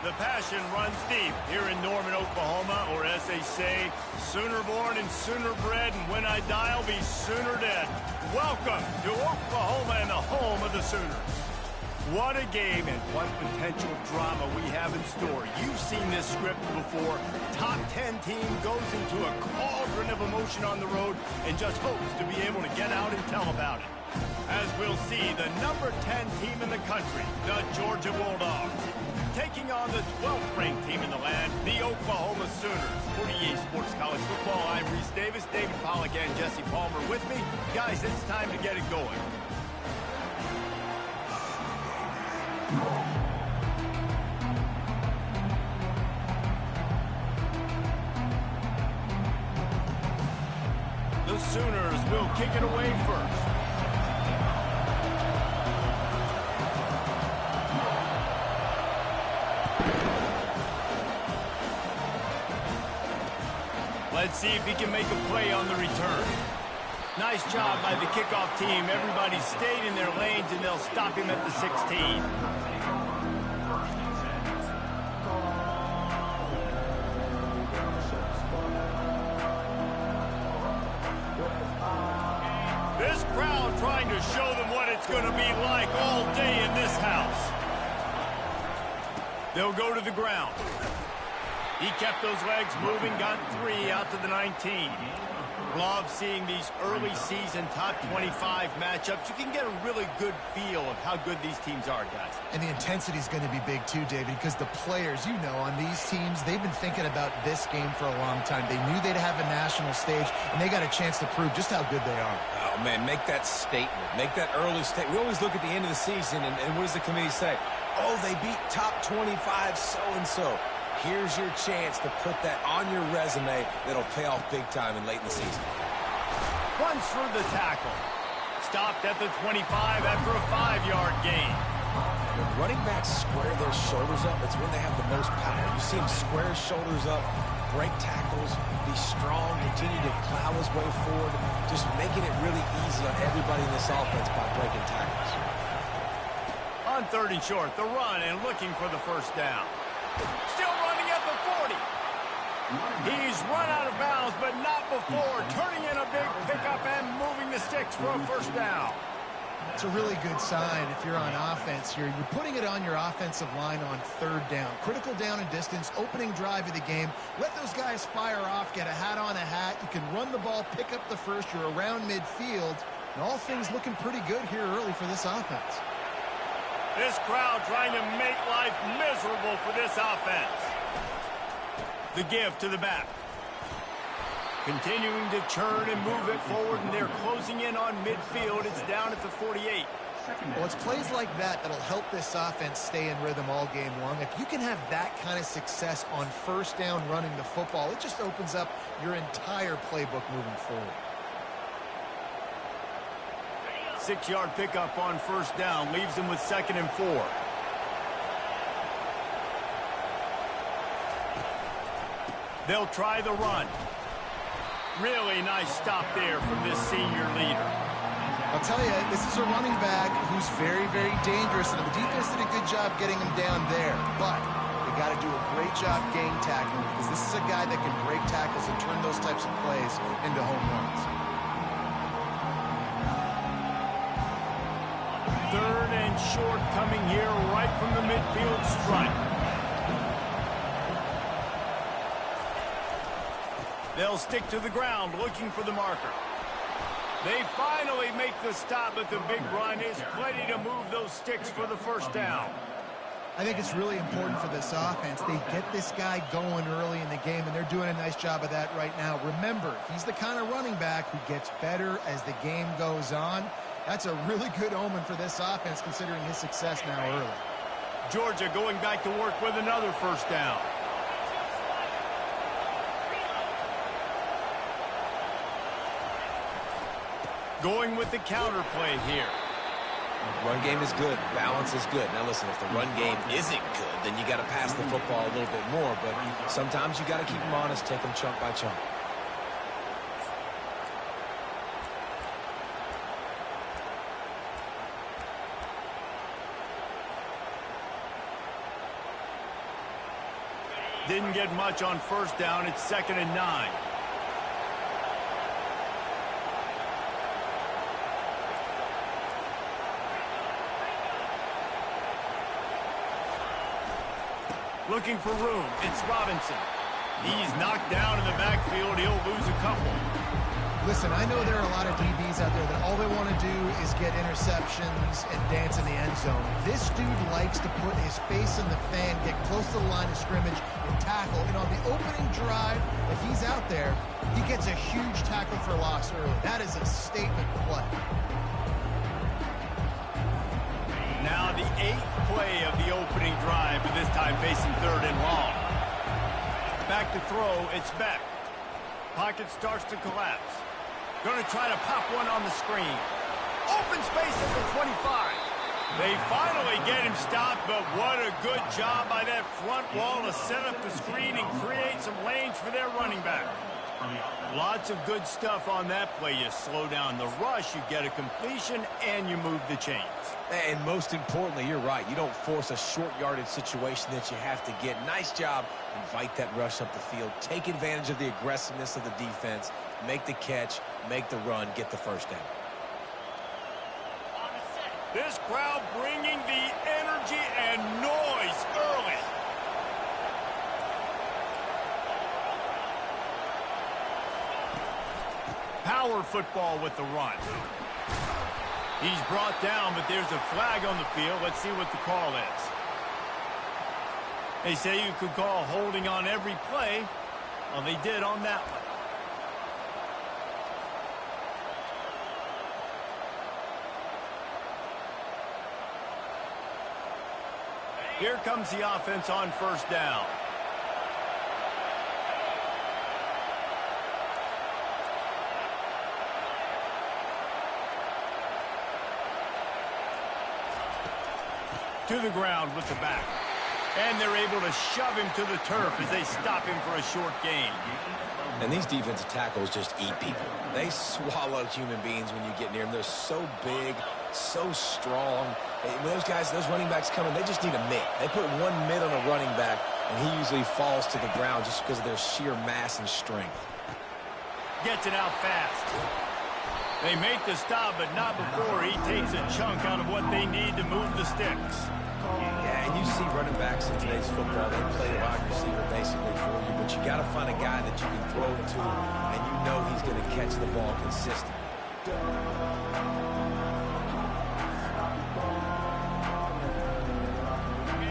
The passion runs deep here in Norman, Oklahoma, or as they say, sooner born and sooner bred, and when I die, I'll be sooner dead. Welcome to Oklahoma and the home of the Sooners. What a game and what potential drama we have in store. You've seen this script before. Top 10 team goes into a cauldron of emotion on the road and just hopes to be able to get out and tell about it. As we'll see, the number 10 team in the country, the Georgia Bulldogs, taking on the 12th ranked team in the land, the Oklahoma Sooners. 48 Sports College Football, I'm Reese Davis, David Pollack and Jesse Palmer with me. Guys, it's time to get it going. The Sooners will kick it away first. Let's see if he can make a play on the return. Nice job by the kickoff team. Everybody stayed in their lanes, and they'll stop him at the 16. This crowd trying to show them what it's going to be like all day in this house. They'll go to the ground. He kept those legs moving, got 3 out to the 19. Love seeing these early season top 25 matchups. You can get a really good feel of how good these teams are, guys. And the intensity is going to be big too, David, because the players, you know, on these teams, they've been thinking about this game for a long time. They knew they'd have a national stage, and they got a chance to prove just how good they are. Oh, man, make that statement. Make that early statement. We always look at the end of the season, and what does the committee say? Oh, they beat top 25 so-and-so. Here's your chance to put that on your resume that'll pay off big time and late in the season. Runs for the tackle. Stopped at the 25 after a 5-yard gain. When running backs square their shoulders up, it's when they have the most power. You see him square his shoulders up, break tackles, be strong, continue to plow his way forward, just making it really easy on everybody in this offense by breaking tackles. On 3rd and short, the run and looking for the first down. Still running at the 40. He's run out of bounds, but not before turning in a big pickup and moving the sticks for a first down. It's a really good sign if you're on offense here. You're putting it on your offensive line on 3rd down. Critical down and distance, opening drive of the game. Let those guys fire off, get a hat on a hat. You can run the ball, pick up the first. You're around midfield. And all things looking pretty good here early for this offense. This crowd trying to make life miserable for this offense. The give to the back. Continuing to churn and move it forward, and they're closing in on midfield. It's down at the 48. Well, it's plays like that that'll help this offense stay in rhythm all game long. If you can have that kind of success on 1st down running the football, it just opens up your entire playbook moving forward. 6-yard pickup on 1st down. Leaves them with 2nd and 4. They'll try the run. Really nice stop there from this senior leader. I'll tell you, this is a running back who's very, very dangerous, and the defense did a good job getting him down there. But they got to do a great job gang tackling, because this is a guy that can break tackles and turn those types of plays into home runs. 3rd and short coming here right from the midfield stripe. They'll stick to the ground looking for the marker. They finally make the stop, but the big run is plenty to move those sticks for the first down. I think it's really important for this offense. They get this guy going early in the game, and they're doing a nice job of that right now. Remember, he's the kind of running back who gets better as the game goes on. That's a really good omen for this offense, considering his success now early. Georgia going back to work with another first down. Going with the counter play here. Run game is good. Balance is good. Now, listen, if the run game isn't good, then you got to pass the football a little bit more. But sometimes you got to keep them honest, take them chunk by chunk. Didn't get much on first down. It's 2nd and 9. Looking for room. It's Robinson. He's knocked down in the backfield. He'll lose a couple. Listen, I know there are a lot of DBs out there that all they want to do is get interceptions and dance in the end zone. This dude likes to put his face in the fan, get close to the line of scrimmage, and tackle. And on the opening drive, if he's out there, he gets a huge tackle for loss early. That is a statement play. Now the 8th play of the opening drive, but this time facing 3rd and long. Back to throw, it's Beck. Pocket starts to collapse. Going to try to pop one on the screen. Open space at the 25. They finally get him stopped, but what a good job by that front wall to set up the screen and create some lanes for their running back. Lots of good stuff on that play. You slow down the rush, you get a completion, and you move the chains. And most importantly, you're right. You don't force a short yardage situation that you have to get. Nice job. Invite that rush up the field. Take advantage of the aggressiveness of the defense. Make the catch, make the run, get the first down. This crowd bringing the energy and noise early. Power football with the run. He's brought down, but there's a flag on the field. Let's see what the call is. They say you could call holding on every play. Well, they did on that one. Here comes the offense on first down. To the ground with the back. And they're able to shove him to the turf as they stop him for a short gain. And these defensive tackles just eat people. They swallow human beings when you get near them. They're so big, so strong. When those guys, those running backs come in, they just need a mitt. They put one mitt on a running back, and he usually falls to the ground just because of their sheer mass and strength. Gets it out fast. They make the stop, but not before he takes a chunk out of what they need to move the sticks. Yeah, and you see running backs in today's football, they play the wide receiver basically for you, but you got to find a guy that you can throw it to, and you know he's going to catch the ball consistently.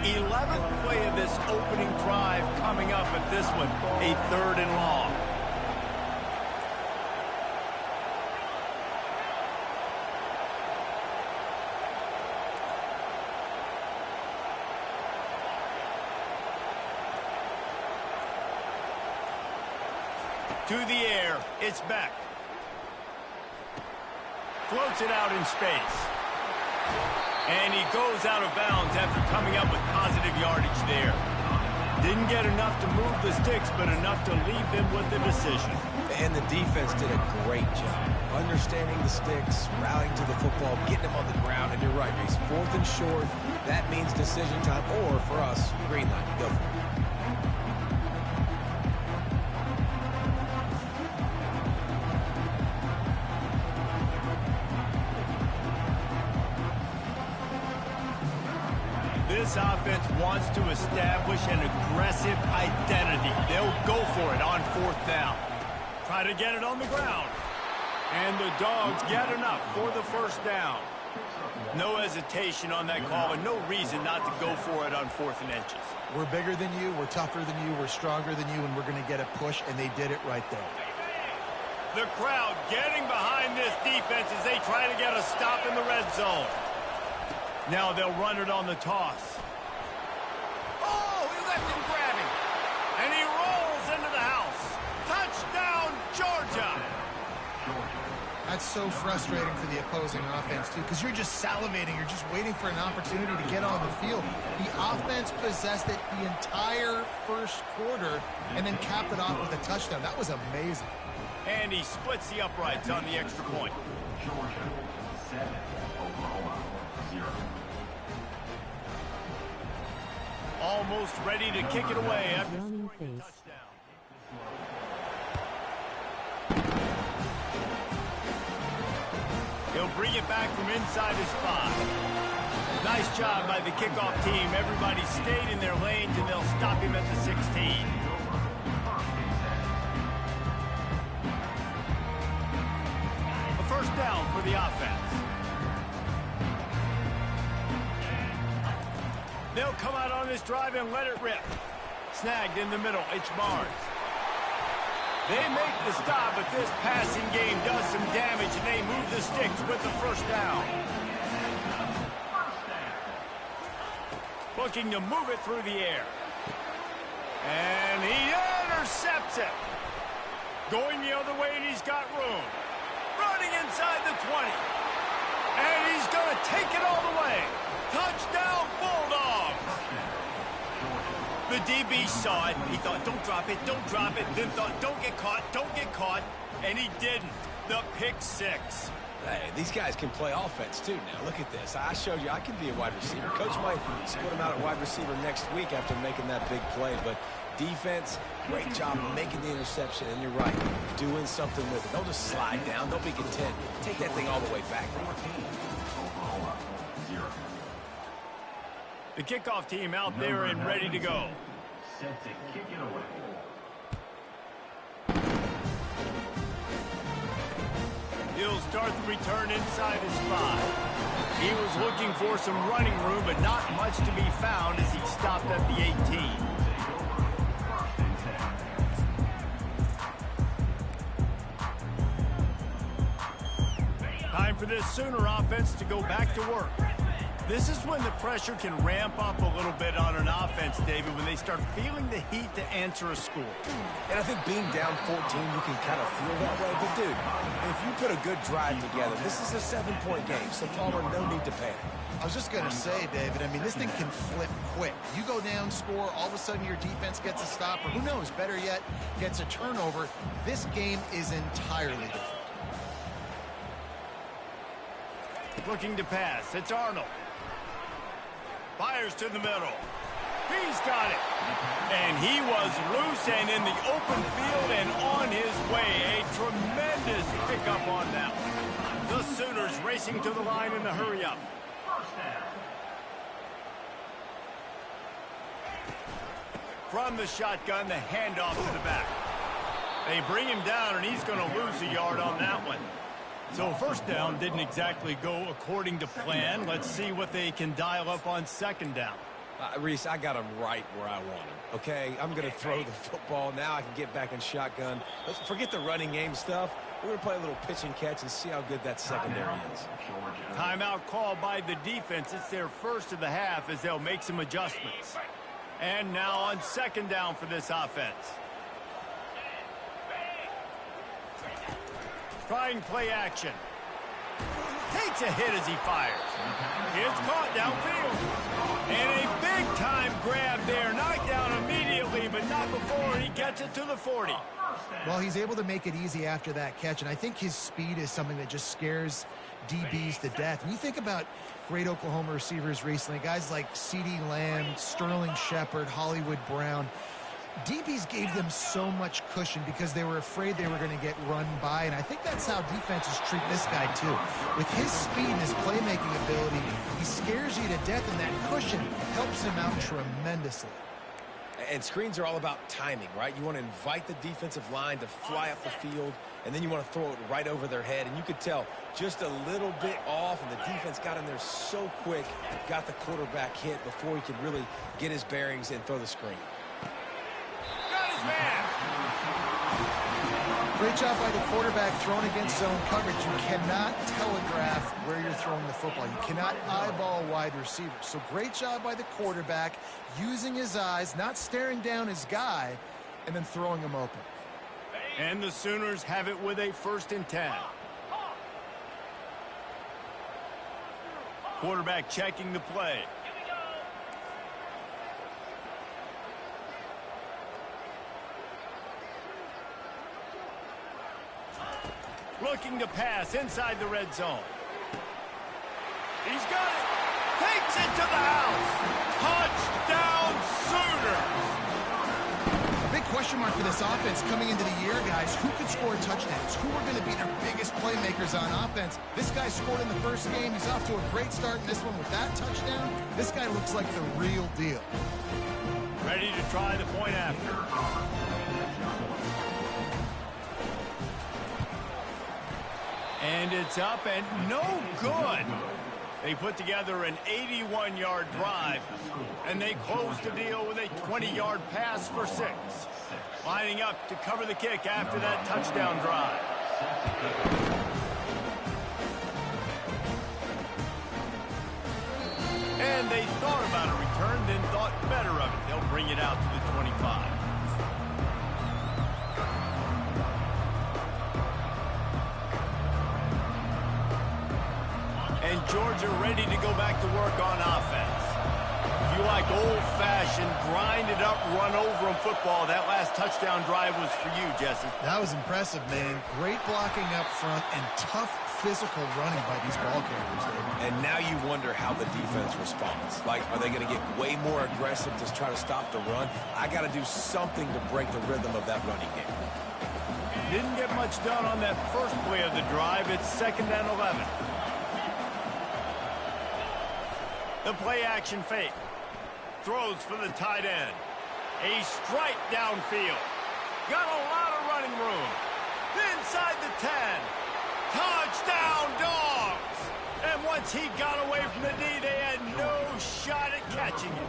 11th play of this opening drive coming up at this one, a 3rd and long. To the air, it's Beck. Floats it out in space. And he goes out of bounds after coming up with positive yardage there. Didn't get enough to move the sticks, but enough to leave them with the decision. And the defense did a great job. Understanding the sticks, rallying to the football, getting them on the ground. And you're right, Reese. 4th and short, that means decision time. Or, for us, green light. Go for it. This offense wants to establish an aggressive identity. They'll go for it on 4th down. Try to get it on the ground. And the Dogs get enough for the first down. No hesitation on that call and no reason not to go for it on 4th and inches. We're bigger than you, we're tougher than you, we're stronger than you, and we're going to get a push, and they did it right there. The crowd getting behind this defense as they try to get a stop in the red zone. Now they'll run it on the toss. Oh, he left him grabbing. And he rolls into the house. Touchdown, Georgia. That's so frustrating for the opposing offense, too, because you're just salivating. You're just waiting for an opportunity to get on the field. The offense possessed it the entire first quarter and then capped it off with a touchdown. That was amazing. And he splits the uprights on the extra point. Georgia 7, Oklahoma 0. almost ready to kick it away after Running scoring a face. touchdown. He'll bring it back from inside his 5. Nice job by the kickoff team. Everybody stayed in their lanes, and they'll stop him at the 16. A first down for the offense. They'll come out on this drive and let it rip. Snagged in the middle. It's Barnes. They make the stop, but this passing game does some damage, and they move the sticks with the first down. Looking to move it through the air. And he intercepts it. Going the other way, and he's got room. Running inside the 20. And he's going to take it all the way. Touchdown, Bulldogs. The DB saw it. He thought, don't drop it, don't drop it. Then thought, don't get caught. And he didn't. The pick 6. Hey, these guys can play offense, too, now. Look at this. I showed you I can be a wide receiver. Coach might split him out at wide receiver next week after making that big play. But defense, great job making the interception. And you're right, doing something with it. Don't just slide down. Don't be content. Take that thing all the way back. The kickoff team out there and ready to go. Set to kick it away. He'll start the return inside his 5. He was looking for some running room, but not much to be found as he stopped at the 18. Time for this Sooner offense to go back to work. This is when the pressure can ramp up a little bit on an offense, David, when they start feeling the heat to answer a score. And I think being down 14, you can kind of feel that way. But, dude, if you put a good drive together, this is a 7-point game, so Palmer, no need to panic. I was just going to say, David, I mean, this thing can flip quick. You go down, score, all of a sudden your defense gets a stop, or who knows, better yet, gets a turnover. This game is entirely different. Looking to pass. It's Arnold. Fires to the middle. He's got it. And he was loose and in the open field and on his way. A tremendous pickup on that one. The Sooners racing to the line in the hurry-up. From the shotgun, the handoff to the back. They bring him down, and he's going to lose a yard on that one. So first down didn't exactly go according to plan. Let's see what they can dial up on second down. Reese, I got him right where I want him, okay? I'm going to throw the football. Now I can get back in shotgun. Let's forget the running game stuff. We're going to play a little pitch and catch and see how good that secondary is. Timeout called by the defense. It's their first of the half as they'll make some adjustments. And now on second down for this offense. Trying play action. Takes a hit as he fires. It's caught downfield. And a big-time grab there. Knocked down immediately, but not before he gets it to the 40. Well, he's able to make it easy after that catch, and I think his speed is something that just scares DBs to death. When you think about great Oklahoma receivers recently, guys like CeeDee Lamb, Sterling Shepard, Hollywood Brown, DBs gave them so much cushion because they were afraid they were going to get run by, and I think that's how defenses treat this guy too. With his speed and his playmaking ability, he scares you to death, and that cushion helps him out tremendously. And screens are all about timing, right? You want to invite the defensive line to fly up the field, and then you want to throw it right over their head. And you could tell just a little bit off, and the defense got in there so quick, got the quarterback hit before he could really get his bearings and throw the screen. Got his man. Great job by the quarterback throwing against zone coverage. You cannot telegraph where you're throwing the football. You cannot eyeball wide receivers. So great job by the quarterback using his eyes, not staring down his guy, and then throwing him open. And the Sooners have it with a 1st and 10. Quarterback checking the play. Looking to pass inside the red zone. He's got it. Takes it to the house. Touchdown, Sooners! Big question mark for this offense coming into the year, guys. Who could score touchdowns? Who are going to be their biggest playmakers on offense? This guy scored in the first game. He's off to a great start in this one with that touchdown. This guy looks like the real deal. Ready to try the point after. And it's up and no good. They put together an 81-yard drive, and they closed the deal with a 20-yard pass for 6. Lining up to cover the kick after that touchdown drive. And they thought about a return, then thought better of it. They'll bring it out to the 25. And Georgia ready to go back to work on offense. If you like old-fashioned, grind-it-up, run-over-'em football, that last touchdown drive was for you, Jesse. That was impressive, man. Great blocking up front and tough physical running by these ball carriers. And now you wonder how the defense responds. Like, are they going to get way more aggressive to try to stop the run? I got to do something to break the rhythm of that running game. Didn't get much done on that first play of the drive. It's 2nd and 11. The play-action fake. Throws for the tight end. A strike downfield. Got a lot of running room. Inside the 10. Touchdown, Dogs! And once he got away from the D, they had no shot at catching him.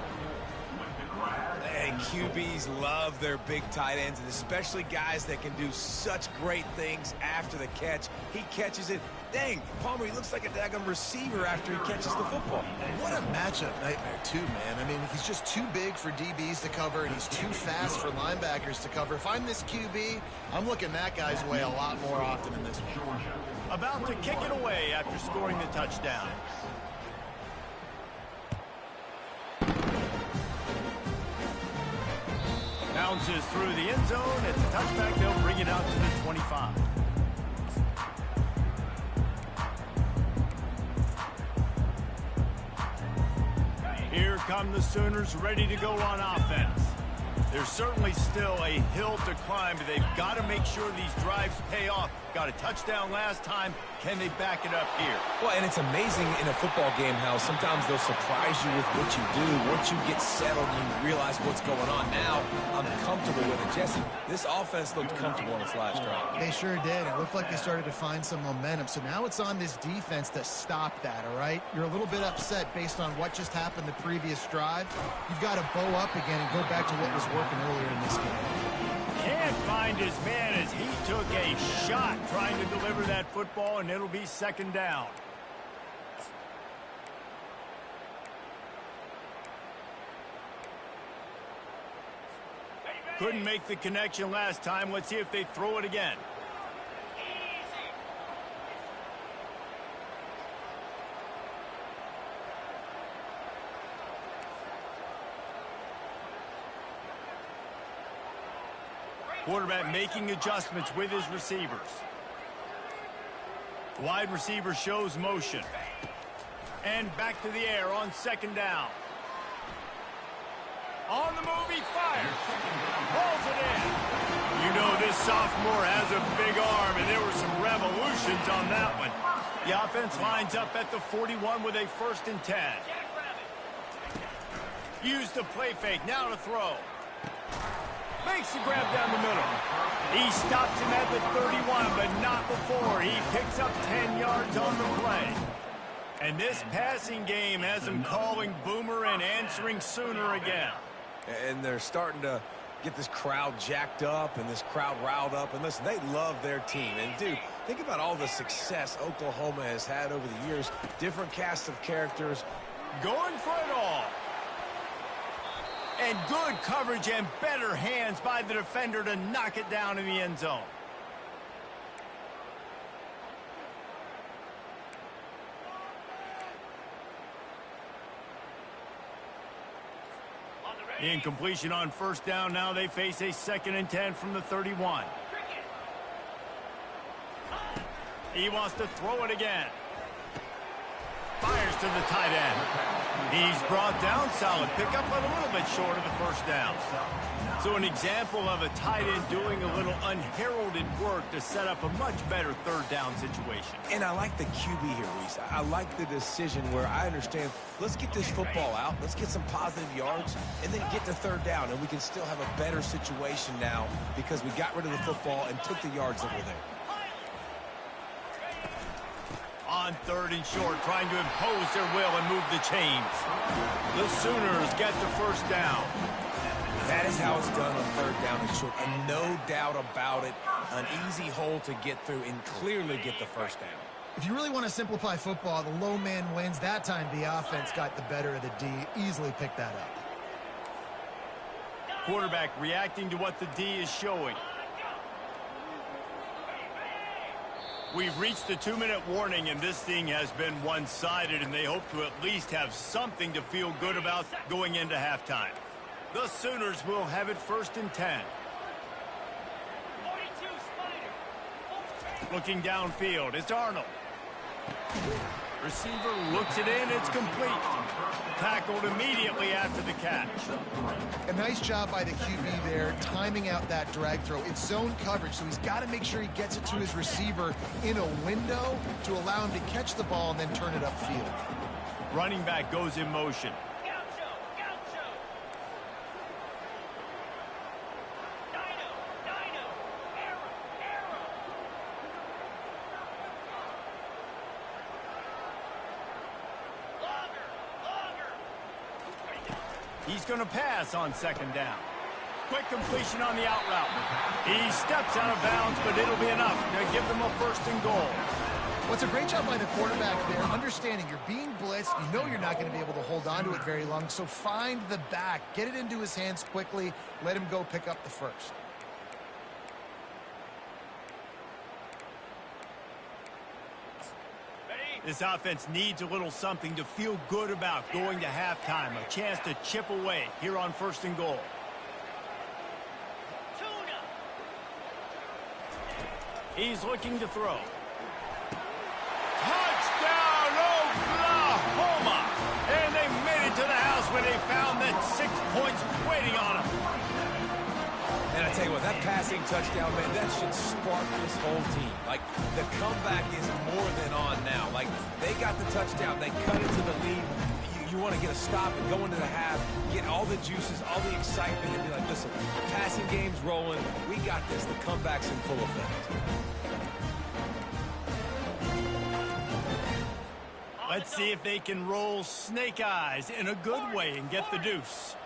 And QBs love their big tight ends, and especially guys that can do such great things after the catch. He catches it. Dang, Palmer, he looks like a daggum receiver after he catches the football. What a matchup nightmare, too, man. I mean, he's just too big for DBs to cover, and he's too fast for linebackers to cover. If I'm this QB, I'm looking that guy's way a lot more often in this one. About to kick it away after scoring the touchdown. Bounces through the end zone. It's a touchback. They'll bring it out to the 25. Here come the Sooners ready to go on offense. There's certainly still a hill to climb, but they've got to make sure these drives pay off. Got a touchdown last time. Can they back it up here? Well, and it's amazing in a football game how sometimes they'll surprise you with what you do. Once you get settled, you realize what's going on. Now, I'm comfortable with it. Jesse, this offense looked comfortable on its last drive. They sure did. It looked like they started to find some momentum. So now it's on this defense to stop that, all right? You're a little bit upset based on what just happened the previous drive. You've got to bow up again and go back to what was working earlier in this game. Can't find his man as he took a shot trying to deliver that football, and it'll be 2nd down. Couldn't make the connection last time. Let's see if they throw it again. Quarterback making adjustments with his receivers. Wide receiver shows motion. And back to the air on 2nd down. On the move, he fires. Pulls it in. You know this sophomore has a big arm, and there were some revolutions on that one. The offense lines up at the 41 with a 1st and 10. Use the play fake, now to throw. Makes the grab down the middle. He stops him at the 31, but not before. He picks up 10 yards on the play. And this passing game has him calling Boomer and answering Sooner again. And they're starting to get this crowd jacked up and this crowd riled up. And listen, they love their team. And, dude, think about all the success Oklahoma has had over the years. Different cast of characters. Going for it all. And good coverage and better hands by the defender to knock it down in the end zone. Incompletion on 1st down. Now they face a 2nd and 10 from the 31. He wants to throw it again. Fires to the tight end. He's brought down solid pickup, but a little bit short of the first down. So an example of a tight end doing a little unheralded work to set up a much better third down situation. And I like the QB here, Reese. I like the decision where I understand, let's get this football out, let's get some positive yards, and then get to third down, and we can still have a better situation now because we got rid of the football and took the yards that were there. On third and short, trying to impose their will and move the chains. The Sooners get the first down. That is how it's done on third down and short, and no doubt about it, an easy hole to get through and clearly get the first down. If you really want to simplify football, the low man wins. That time the offense got the better of the D. Easily picked that up. Quarterback reacting to what the D is showing. We've reached the 2-minute warning, and this thing has been one-sided, and they hope to at least have something to feel good about going into halftime. The Sooners will have it first and 10. Looking downfield, it's Arnold. Receiver looks it in, it's complete. Tackled immediately after the catch. A nice job by the QB there, timing out that drag throw. It's zone coverage, so he's got to make sure he gets it to his receiver in a window to allow him to catch the ball and then turn it upfield. Running back goes in motion. He's going to pass on second down. Quick completion on the out route. He steps out of bounds, but it'll be enough to give them a first and goal. What's a great job by the quarterback there, understanding you're being blitzed, you know you're not going to be able to hold on to it very long, so find the back, get it into his hands quickly, let him go pick up the first. This offense needs a little something to feel good about going to halftime. A chance to chip away here on first and goal. He's looking to throw. Touchdown, Oklahoma! And they made it to the house when they found that 6 points waiting on them. And I tell you what, that passing touchdown, man, that should spark this whole team. Like, the comeback is more than on now. Like, they got the touchdown. They cut into the lead. You want to get a stop and go into the half, get all the juices, all the excitement, and be like, listen, passing game's rolling. We got this. The comeback's in full effect. Let's see if they can roll snake eyes in a good way and get the deuce.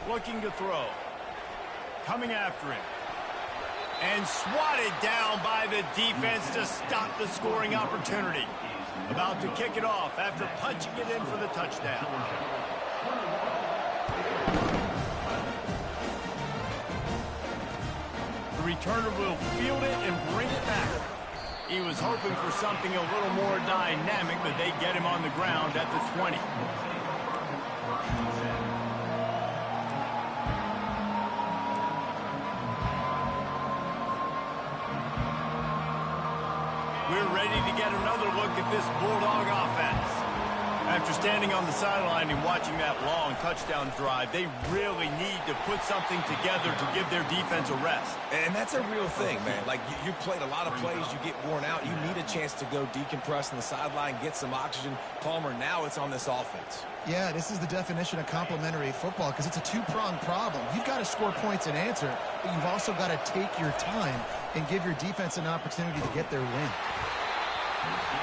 Looking to throw. Coming after him. And swatted down by the defense to stop the scoring opportunity. About to kick it off after punching it in for the touchdown. The returner will field it and bring it back. He was hoping for something a little more dynamic, but they get him on the ground at the 20. We're ready to get another look at this Bulldog offense. After standing on the sideline and watching that long touchdown drive, they really need to put something together to give their defense a rest. And that's a real thing, man. Like, you played a lot of plays, you get worn out, you need a chance to go decompress on the sideline, get some oxygen. Palmer, now it's on this offense. Yeah, this is the definition of complementary football because it's a two-pronged problem. You've got to score points and answer, but you've also got to take your time and give your defense an opportunity to get their win.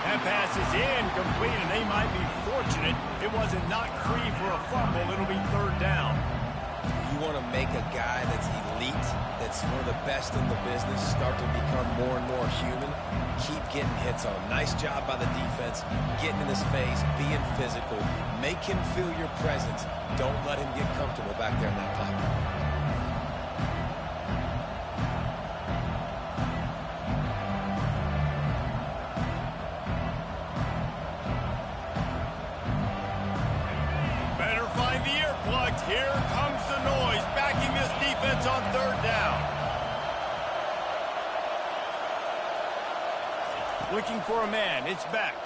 That pass is incomplete, and they might be fortunate it wasn't knocked free for a fumble. It'll be third down. You want to make a guy that's elite, that's one of the best in the business, start to become more and more human. Keep getting hits on him. Nice job by the defense, getting in his face, being physical. Make him feel your presence. Don't let him get comfortable back there in that pocket. Here comes the noise, backing this defense on third down. Looking for a man, it's back.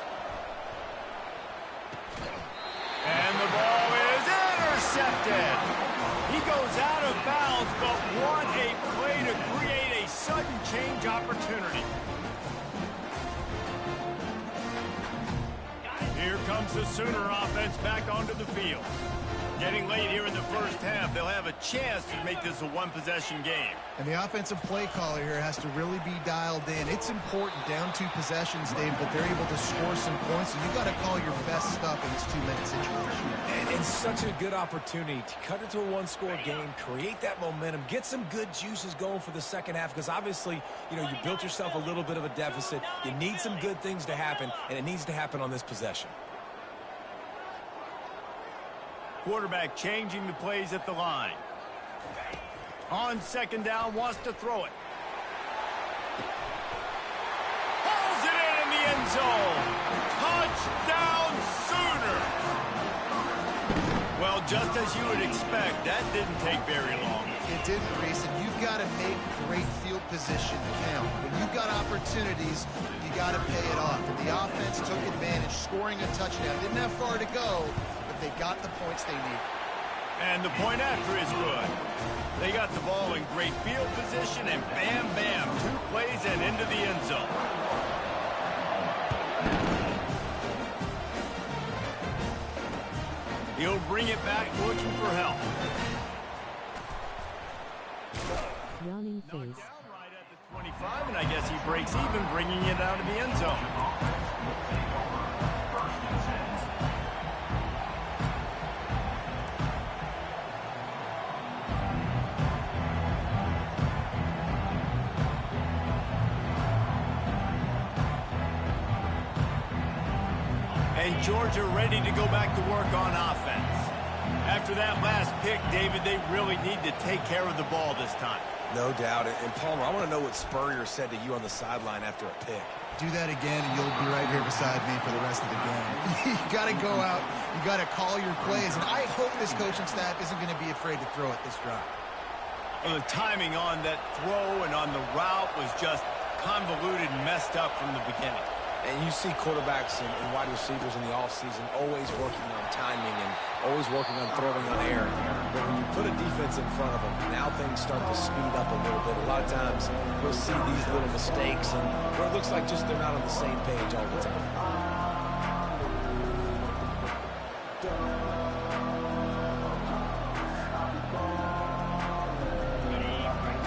And the ball is intercepted. He goes out of bounds, but what a play to create a sudden change opportunity. Here comes the Sooner offense back onto the field. Getting late here in the first half, they'll have a chance to make this a one-possession game. And the offensive play caller here has to really be dialed in. It's important, down 2 possessions, Dave, that they're able to score some points. So you got to call your best stuff in this 2-minute situation. And it's such a good opportunity to cut it to a one-score game, create that momentum, get some good juices going for the second half, because obviously, you know, you built yourself a little bit of a deficit. You need some good things to happen, and it needs to happen on this possession. Quarterback changing the plays at the line. On second down, wants to throw it. Pulls it in the end zone. Touchdown, Sooner. Well, just as you would expect, that didn't take very long. It didn't, Reese, and you've got to make great field position count. When you've got opportunities, you got to pay it off. And the offense took advantage, scoring a touchdown. Didn't have far to go, but they got the points they need. And the point after is good. They got the ball in great field position, and bam, bam, 2 plays and into the end zone. He'll bring it back, looking for help. Yawning Knocked face. down right at the 25, and I guess he breaks even, bringing it out of the end zone. And Georgia ready to go back to work on offense. After that last pick, David, they really need to take care of the ball this time. No doubt. And Palmer, I want to know what Spurrier said to you on the sideline after a pick. Do that again, and you'll be right here beside me for the rest of the game. You got to go out. You got to call your plays. And I hope this coaching staff isn't going to be afraid to throw it this drive. Well, the timing on that throw and on the route was just convoluted and messed up from the beginning. And you see quarterbacks and wide receivers in the offseason always working on timing and always working on throwing on air. But when you put a defense in front of them, now things start to speed up a little bit. A lot of times you'll see these little mistakes and where it looks like just they're not on the same page all the time.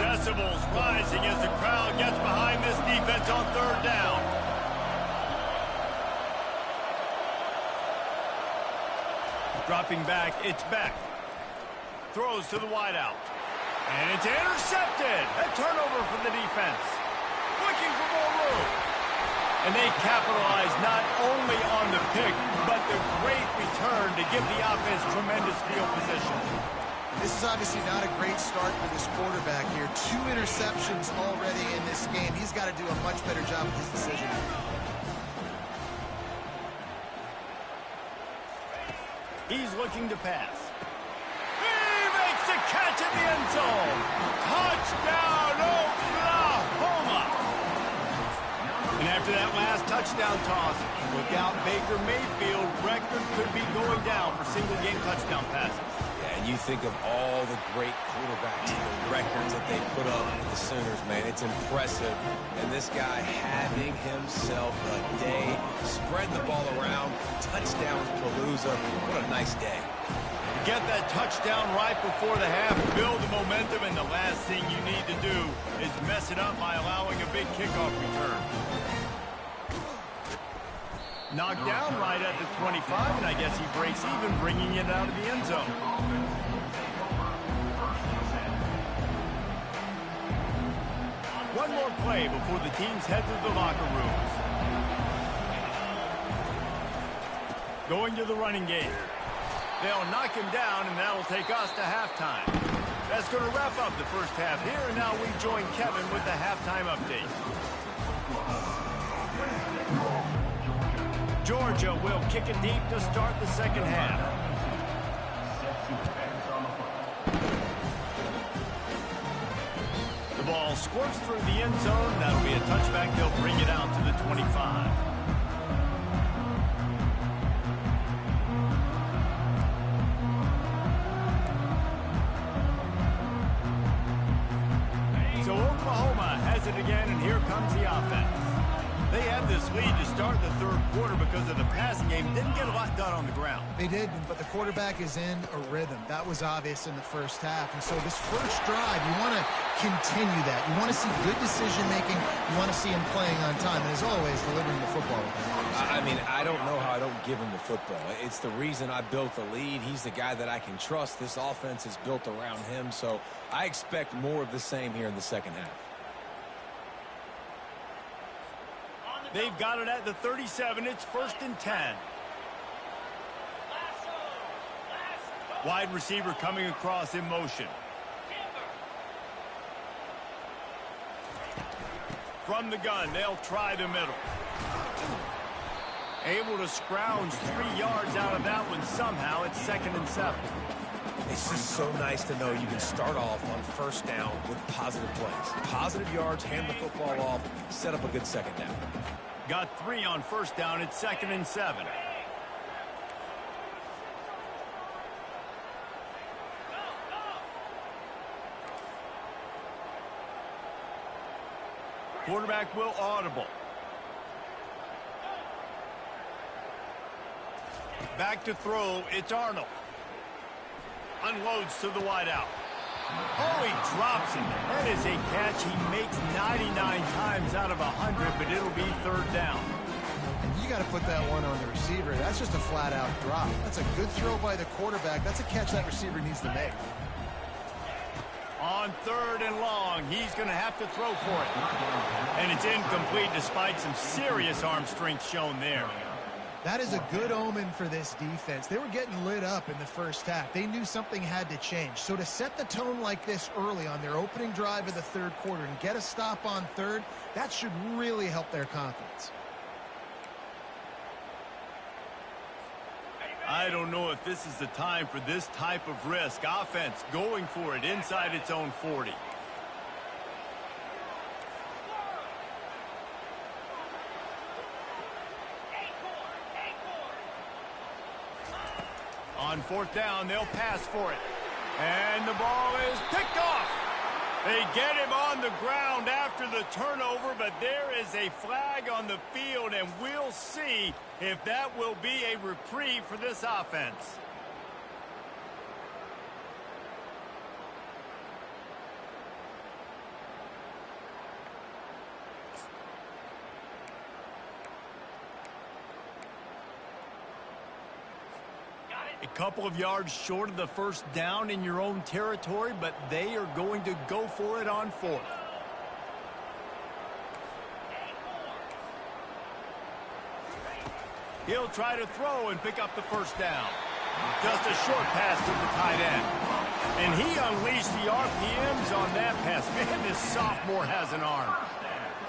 Decibels rising as the crowd gets behind this defense on third down. Dropping back, it's Beck. Throws to the wideout. And it's intercepted. A turnover for the defense. Looking for more room. And they capitalize not only on the pick, but the great return to give the offense tremendous field position. This is obviously not a great start for this quarterback here. 2 interceptions already in this game. He's got to do a much better job with his decision. He's looking to pass. He makes the catch in the end zone. Touchdown, Oklahoma. And after that last touchdown toss, look out, Baker Mayfield. Record could be going down for single-game touchdown passes. Yeah, and you think of all the great quarterbacks and the records that they put up with the Sooners, man. It's impressive. And this guy having himself a day, spreading the ball around, touchdowns Palooza. What a nice day. Get that touchdown right before the half, build the momentum, and the last thing you need to do is mess it up by allowing a big kickoff return. Knocked down right at the 25, and I guess he breaks even, bringing it out of the end zone. One more play before the teams head to the locker rooms. Going to the running game. They'll knock him down, and that'll take us to halftime. That's going to wrap up the first half here, and now we join Kevin with the halftime update. Georgia will kick it deep to start the second half. The ball squirts through the end zone. That'll be a touchback. They'll bring it out to the 25. Oklahoma has it again, and here comes the offense. They had this lead to start the third quarter because of the passing game. Didn't get a lot done on the ground. They did, but the quarterback is in a rhythm. That was obvious in the first half. And so this first drive, you want to continue that. You want to see good decision-making. You want to see him playing on time. And as always, delivering the football. I mean, I don't know how I don't give him the football. It's the reason I built the lead. He's the guy that I can trust. This offense is built around him. So I expect more of the same here in the second half. They've got it at the 37. It's 1st and 10. Wide receiver coming across in motion. From the gun, they'll try the middle. Able to scrounge 3 yards out of that one somehow. It's 2nd and 7. It's just so nice to know you can start off on first down with positive plays. Positive yards, hand the football off, set up a good second down. Got 3 on first down. It's 2nd and 7. Quarterback will audible. Back to throw. It's Arnold. Unloads to the wideout. Oh, he drops it. That is a catch he makes 99 times out of 100, but it'll be 3rd down. And you got to put that one on the receiver. That's just a flat-out drop. That's a good throw by the quarterback. That's a catch that receiver needs to make. On 3rd and long, he's going to have to throw for it. And it's incomplete despite some serious arm strength shown there. That is a good omen for this defense. They were getting lit up in the first half. They knew something had to change. So to set the tone like this early on their opening drive of the third quarter and get a stop on 3rd, that should really help their confidence. I don't know if this is the time for this type of risk. Offense going for it inside its own 40. On 4th down, they'll pass for it. And the ball is picked off. They get him on the ground after the turnover, but there is a flag on the field, and we'll see if that will be a reprieve for this offense. A couple of yards short of the first down in your own territory, but they are going to go for it on 4th. He'll try to throw and pick up the first down. Just a short pass to the tight end. And he unleashed the RPMs on that pass. Man, this sophomore has an arm.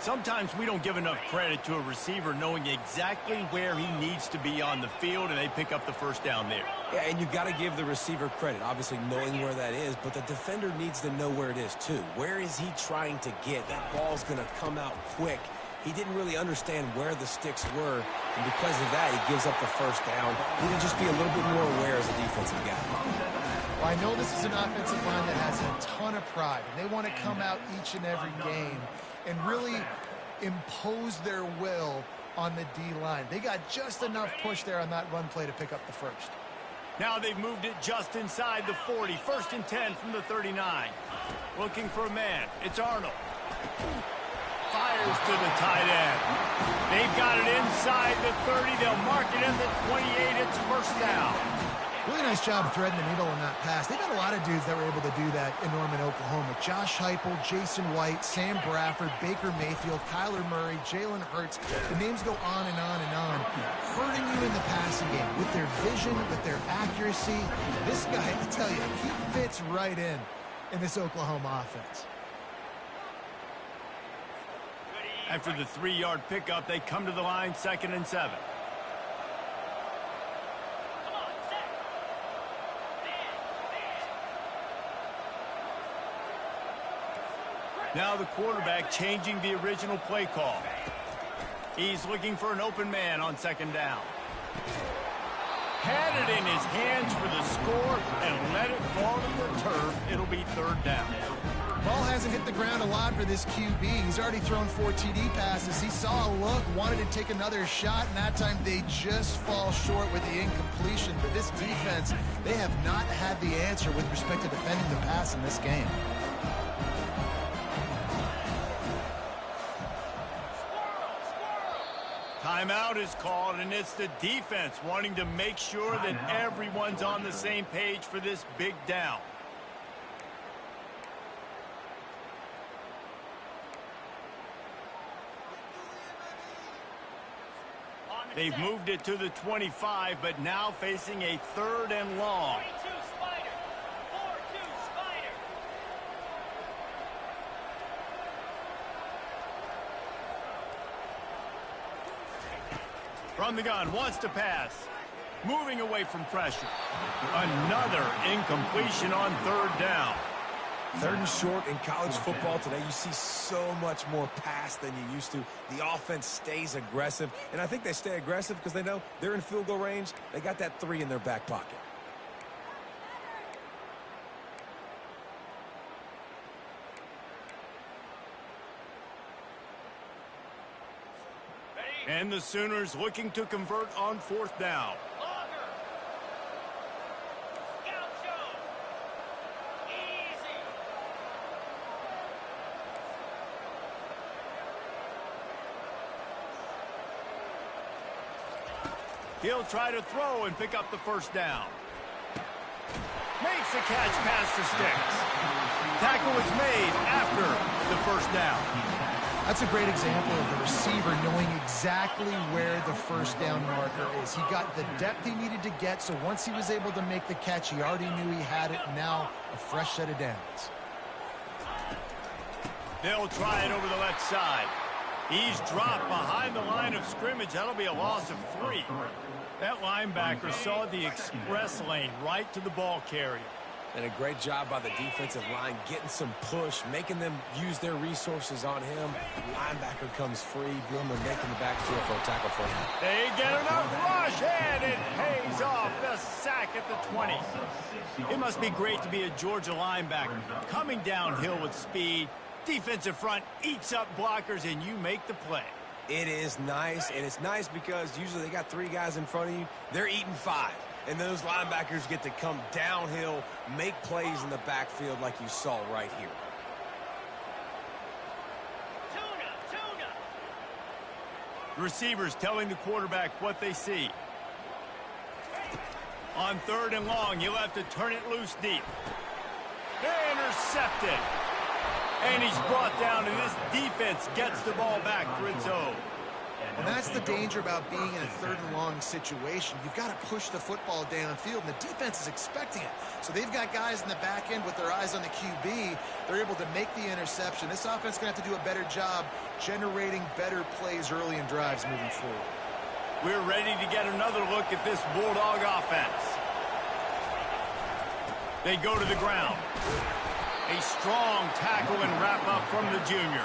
Sometimes we don't give enough credit to a receiver knowing exactly where he needs to be on the field, and they pick up the first down there. Yeah, and you got to give the receiver credit, obviously knowing where that is, but the defender needs to know where it is too. Where is he trying to get? That ball's going to come out quick. He didn't really understand where the sticks were, and because of that, he gives up the first down. He need to just be a little bit more aware as a defensive guy. Well, I know this is an offensive line that has a ton of pride, and they want to come out each and every game and really impose their will on the D-line. They got just enough push there on that run play to pick up the first. Now they've moved it just inside the 40. 1st and 10 from the 39. Looking for a man. It's Arnold. Fires to the tight end. They've got it inside the 30. They'll mark it at the 28. It's 1st down. Really nice job threading the needle on that pass. They've got a lot of dudes that were able to do that in Norman, Oklahoma. Josh Heupel, Jason White, Sam Bradford, Baker Mayfield, Kyler Murray, Jalen Hurts. The names go on and on and on. Hurting you in the passing game with their vision, with their accuracy. This guy, I tell you, he fits right in this Oklahoma offense. After the 3-yard pickup, they come to the line, 2nd and 7. Now the quarterback changing the original play call. He's looking for an open man on 2nd down. Had it in his hands for the score and let it fall to the turf. it'll be third down. Ball hasn't hit the ground a lot for this QB. He's already thrown 4 TD passes. He saw a look, wanted to take another shot, and that time they just fall short with the incompletion. But this defense, they have not had the answer with respect to defending the pass in this game. Timeout is called, and it's the defense wanting to make sure that everyone's on the same page for this big down. They've moved it to the 25, but now facing a 3rd and long. From the gun, wants to pass. Moving away from pressure. Another incompletion on 3rd down. 3rd and short in college football today. You see so much more pass than you used to. The offense stays aggressive, and I think they stay aggressive because they know they're in field goal range. They got that 3 in their back pocket. And the Sooners looking to convert on 4th down. He'll try to throw and pick up the 1st down. Makes the catch past the sticks. Tackle is made after the 1st down. That's a great example of the receiver knowing exactly where the 1st down marker is. He got the depth he needed to get, so once he was able to make the catch, he already knew he had it. Now a fresh set of downs. They'll try it over the left side. He's dropped behind the line of scrimmage. That'll be a loss of 3. That linebacker saw the express lane right to the ball carrier. And a great job by the defensive line getting some push, making them use their resources on him. Linebacker comes free. Gilmer making the backfield for a tackle for him. They get enough rush, and it pays off. The sack at the 20. It must be great to be a Georgia linebacker. Coming downhill with speed. Defensive front eats up blockers, and you make the play. It is nice, and it's nice because usually they got 3 guys in front of you. They're eating 5. And those linebackers get to come downhill, make plays in the backfield like you saw right here. Receivers telling the quarterback what they see. On 3rd and long, you'll have to turn it loose deep. Intercepted. And he's brought down, and this defense gets the ball back for its own. And that's the danger about being in a 3rd and long situation. You've got to push the football downfield, and the defense is expecting it. So they've got guys in the back end with their eyes on the QB. They're able to make the interception. This offense is going to have to do a better job generating better plays early in drives moving forward. We're ready to get another look at this Bulldog offense. They go to the ground. A strong tackle and wrap up from the junior.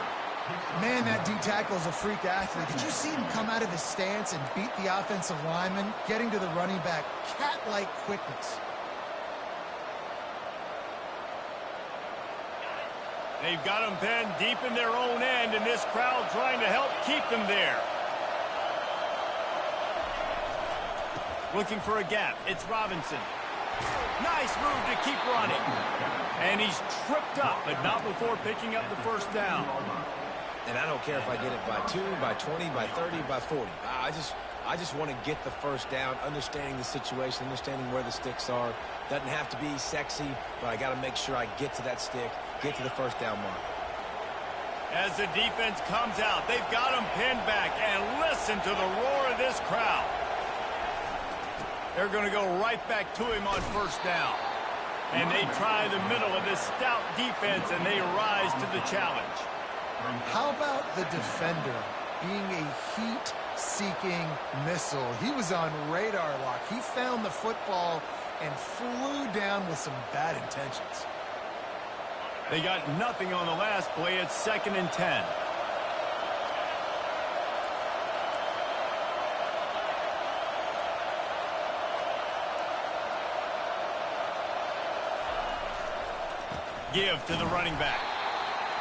Man, that D-tackle is a freak athlete. Did you see him come out of his stance and beat the offensive lineman, getting to the running back? Cat-like quickness. They've got them pinned deep in their own end, and this crowd trying to help keep them there. Looking for a gap. It's Robinson. Nice move to keep running. And he's tripped up, but not before picking up the 1st down. And I don't care if I get it by 2, by 20, by 30, by 40. I just want to get the 1st down, understanding the situation, understanding where the sticks are. Doesn't have to be sexy, but I got to make sure I get to that stick, get to the 1st down mark. As the defense comes out, they've got him pinned back, and listen to the roar of this crowd. They're going to go right back to him on 1st down. And they try the middle of this stout defense, and they rise to the challenge. How about the defender being a heat-seeking missile? He was on radar lock. He found the football and flew down with some bad intentions. They got nothing on the last play. It's 2nd and 10. Give to the running back.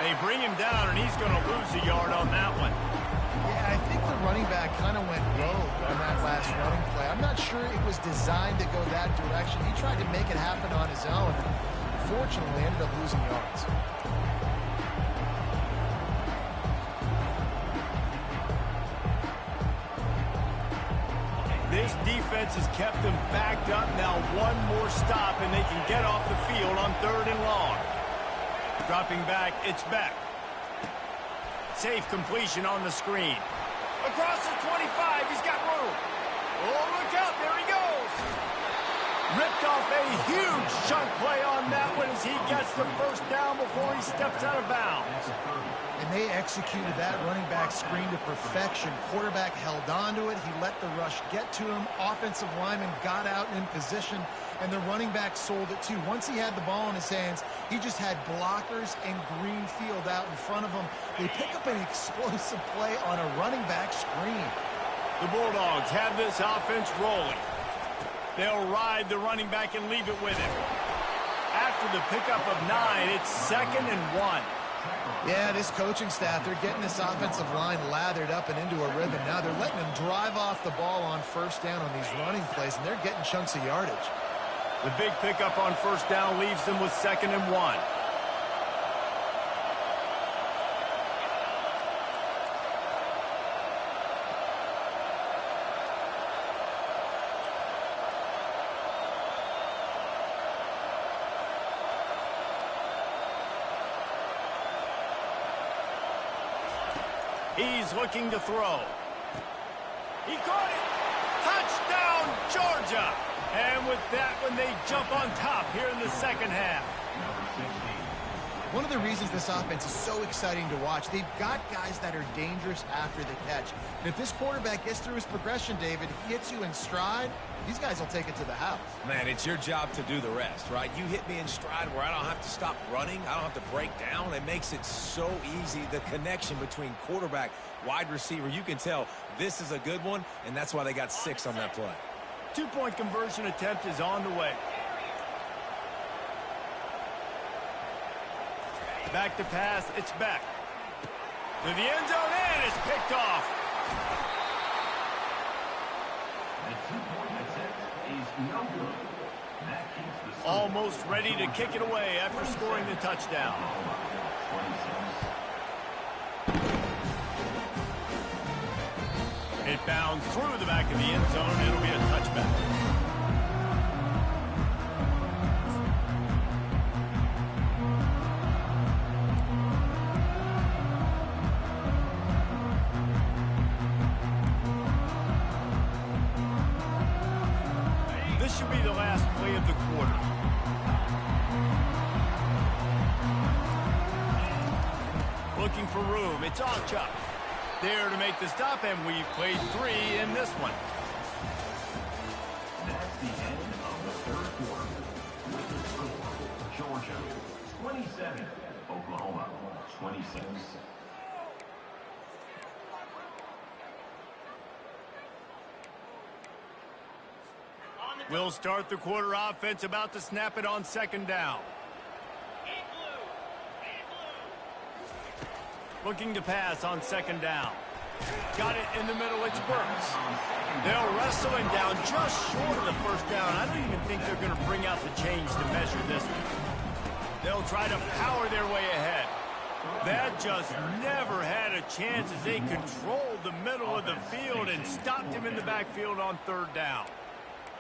They bring him down, and he's going to lose a yard on that one. Yeah, I think the running back kind of went rogue on that last running play. I'm not sure it was designed to go that direction. He tried to make it happen on his own. Fortunately, ended up losing yards. This defense has kept them backed up. Now one more stop, and they can get off the field on 3rd and long. Dropping back, it's Beck. Safe completion on the screen. Across the 25, he's got room. Oh, look out, there he goes. Ripped off a huge chunk play on that one as he gets the first down before he steps out of bounds. And they executed that running back screen to perfection. Quarterback held on to it. He let the rush get to him. Offensive lineman got out and in position, and the running back sold it too. Once he had the ball in his hands, he just had blockers and green field out in front of him. They pick up an explosive play on a running back screen. The Bulldogs have this offense rolling. They'll ride the running back and leave it with him. After the pickup of 9, it's 2nd and 1. Yeah, this coaching staff, they're getting this offensive line lathered up and into a rhythm. Now they're letting them drive off the ball on 1st down on these running plays, and they're getting chunks of yardage. The big pickup on 1st down leaves them with 2nd and 1. He's looking to throw. He caught it. Touchdown, Georgia. And with that one, they jump on top here in the 2nd half. One of the reasons this offense is so exciting to watch, they've got guys that are dangerous after the catch. And if this quarterback gets through his progression, David, he hits you in stride, these guys will take it to the house. Man, it's your job to do the rest, right? You hit me in stride where I don't have to stop running. I don't have to break down. It makes it so easy. The connection between quarterback, wide receiver, you can tell this is a good one, and that's why they got 6 on that play. 2-point conversion attempt is on the way. Back to pass, it's Beck. To the end zone, and it's picked off. The 2-point attempt is no good. That keeps the Almost ready to kick it away after scoring the touchdown. 26. It bounds through the back of the end zone. It'll be a touchback. This should be the last play of the quarter. Looking for room. It's Chuck. There to make the stop, and we've played 3 in this one. That's the end of the 3rd quarter. With the score, Georgia 27, Oklahoma 26. We'll start the quarter offense, about to snap it on 2nd down. Looking to pass on 2nd down. Got it in the middle, it's Burks. They'll wrestle him down just short of the 1st down. I don't even think they're going to bring out the chains to measure this one. They'll try to power their way ahead. That just never had a chance as they controlled the middle of the field and stopped him in the backfield on 3rd down.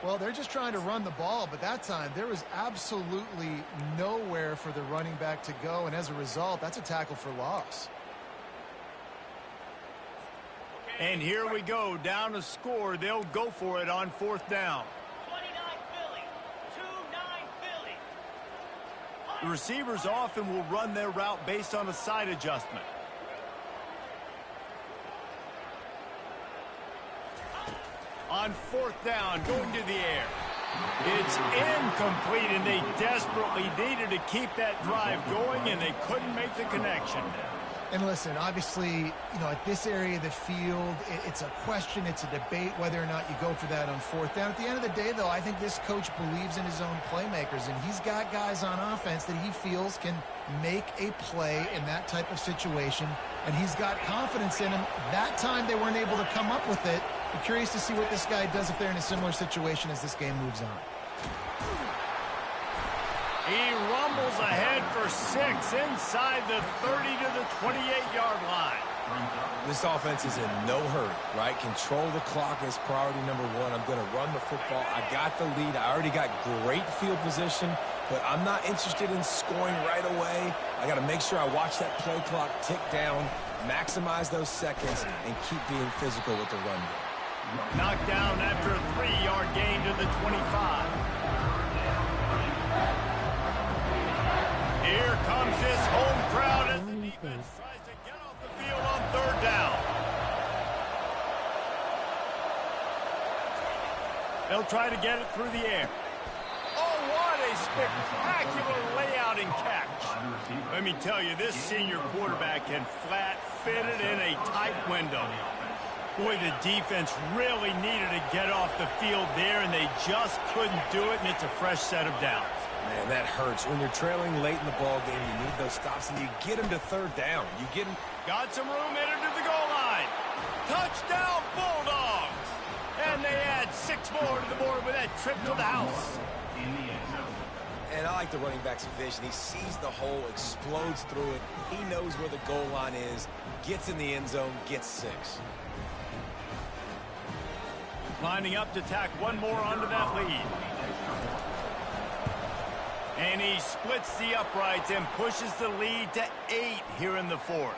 Well, they're just trying to run the ball, but that time there was absolutely nowhere for the running back to go, and as a result, that's a tackle for loss. And here we go, down to score. They'll go for it on 4th down. 29 Philly, 2-9 Philly. The receivers often will run their route based on a side adjustment. On 4th down, going to the air. It's incomplete, and they desperately needed to keep that drive going, and they couldn't make the connection. And listen, obviously, at this area of the field, it's a question, it's a debate whether or not you go for that on fourth down. At the end of the day, though, I think this coach believes in his own playmakers, and he's got guys on offense that he feels can make a play in that type of situation, and he's got confidence in him. That time they weren't able to come up with it. I'm curious to see what this guy does if they're in a similar situation as this game moves on. He rumbles ahead for 6 inside the 30 to the 28-yard line. This offense is in no hurry, right? Control the clock is priority number one. I'm going to run the football. I got the lead. I already got great field position, but I'm not interested in scoring right away. I got to make sure I watch that play clock tick down, maximize those seconds, and keep being physical with the run game. Knocked down after a 3-yard gain to the 25. Here comes his home crowd as the defense tries to get off the field on third down. They'll try to get it through the air. Oh, what a spectacular layout and catch. Let me tell you, this senior quarterback can flat fit it in a tight window. Boy, the defense really needed to get off the field there, and they just couldn't do it, and it's a fresh set of downs. Man, that hurts. When you're trailing late in the ball game, you need those stops, and you get them to third down. You get them. Got some room headed to the goal line. Touchdown, Bulldogs! And they add 6 more to the board with that trip to the house. And I like the running back's vision. He sees the hole, explodes through it. He knows where the goal line is, gets in the end zone, gets 6. Lining up to tack one more onto that lead. And he splits the uprights and pushes the lead to 8 here in the fourth.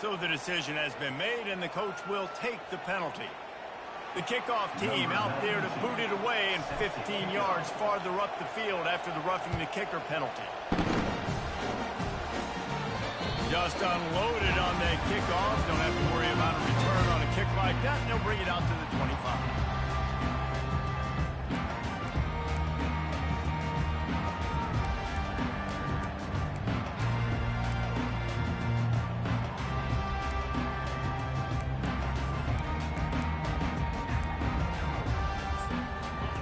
So the decision has been made, and the coach will take the penalty. The kickoff team out there to boot it away and 15 yards farther up the field after the roughing the kicker penalty. Just unloaded on that kickoff. Don't have to worry about a return on a kick like that. They'll bring it out to the 25.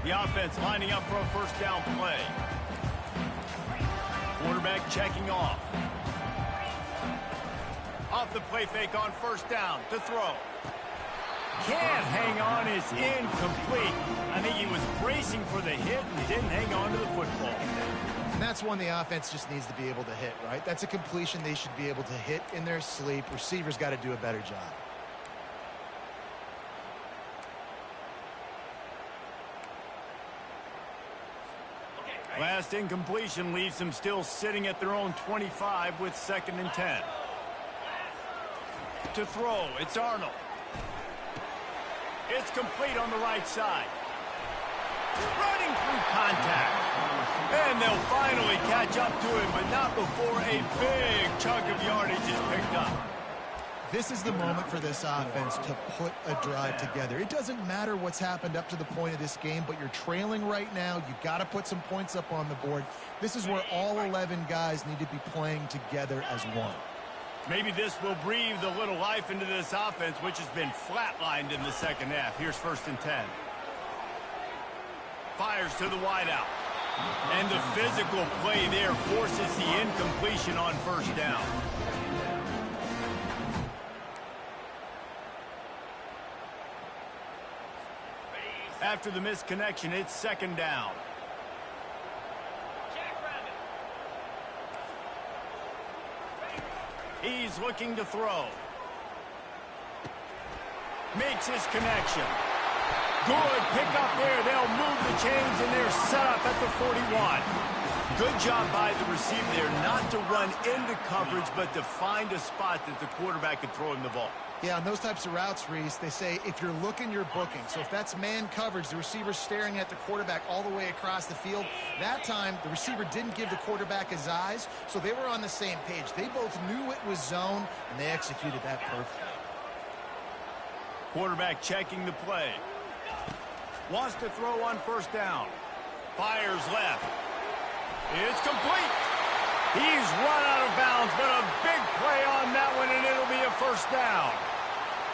The offense lining up for a first down play. Quarterback checking off. Off the play fake on first down to throw. Can't hang on, is incomplete. I think he was bracing for the hit and didn't hang on to the football. And that's one the offense just needs to be able to hit, right? That's a completion they should be able to hit in their sleep. Receivers got to do a better job. Last incompletion leaves them still sitting at their own 25 with 2nd and 10. To throw, it's Arnold. It's complete on the right side. Running through contact. And they'll finally catch up to him, but not before a big chunk of yardage is picked up. This is the moment for this offense to put a drive together. It doesn't matter what's happened up to the point of this game, but you're trailing right now. You got to put some points up on the board. This is where all 11 guys need to be playing together as one. Maybe this will breathe a little life into this offense, which has been flatlined in the second half. Here's 1st and 10. Fires to the wideout. And the physical play there forces the incompletion on first down. After the misconnection, it's 2nd down. He's looking to throw. Makes his connection. Good pick up there. They'll move the chains, and they're set up at the 41. Good job by the receiver there not to run into coverage, but to find a spot that the quarterback could throw him the ball. Yeah, on those types of routes, Reese, they say if you're looking, you're booking. So if that's man coverage, the receiver's staring at the quarterback all the way across the field. That time, the receiver didn't give the quarterback his eyes, so they were on the same page. They both knew it was zone, and they executed that perfectly. Quarterback checking the play. Wants to throw on first down. Fires left. It's complete. He's run out of bounds, but a big play on that one, and it'll be a first down.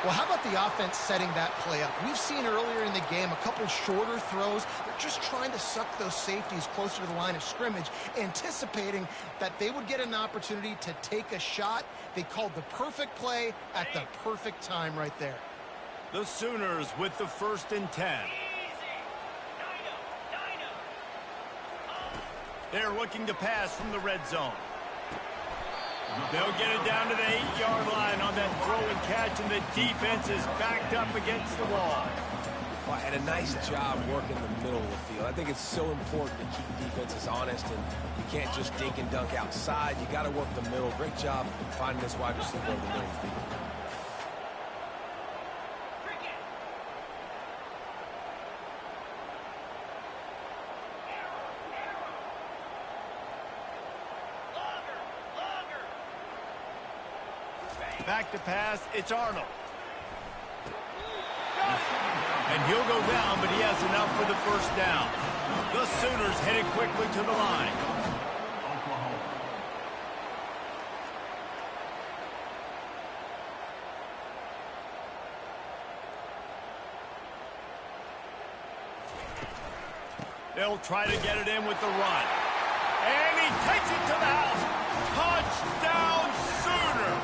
Well, how about the offense setting that play up? We've seen earlier in the game a couple shorter throws. They're just trying to suck those safeties closer to the line of scrimmage, anticipating that they would get an opportunity to take a shot. They called the perfect play at the perfect time right there. The Sooners with the 1st and 10. They're looking to pass from the red zone. They'll get it down to the 8-yard line on that throw and catch, and the defense is backed up against the wall. Well, and a nice job working the middle of the field. I think it's so important to keep defenses honest, and you can't just dink and dunk outside. You got to work the middle. Great job finding this wide receiver in the middle of the field. Back to pass, it's Arnold. And he'll go down, but he has enough for the first down. The Sooners headed quickly to the line. They'll try to get it in with the run. And he takes it to the house. Touchdown, Sooners!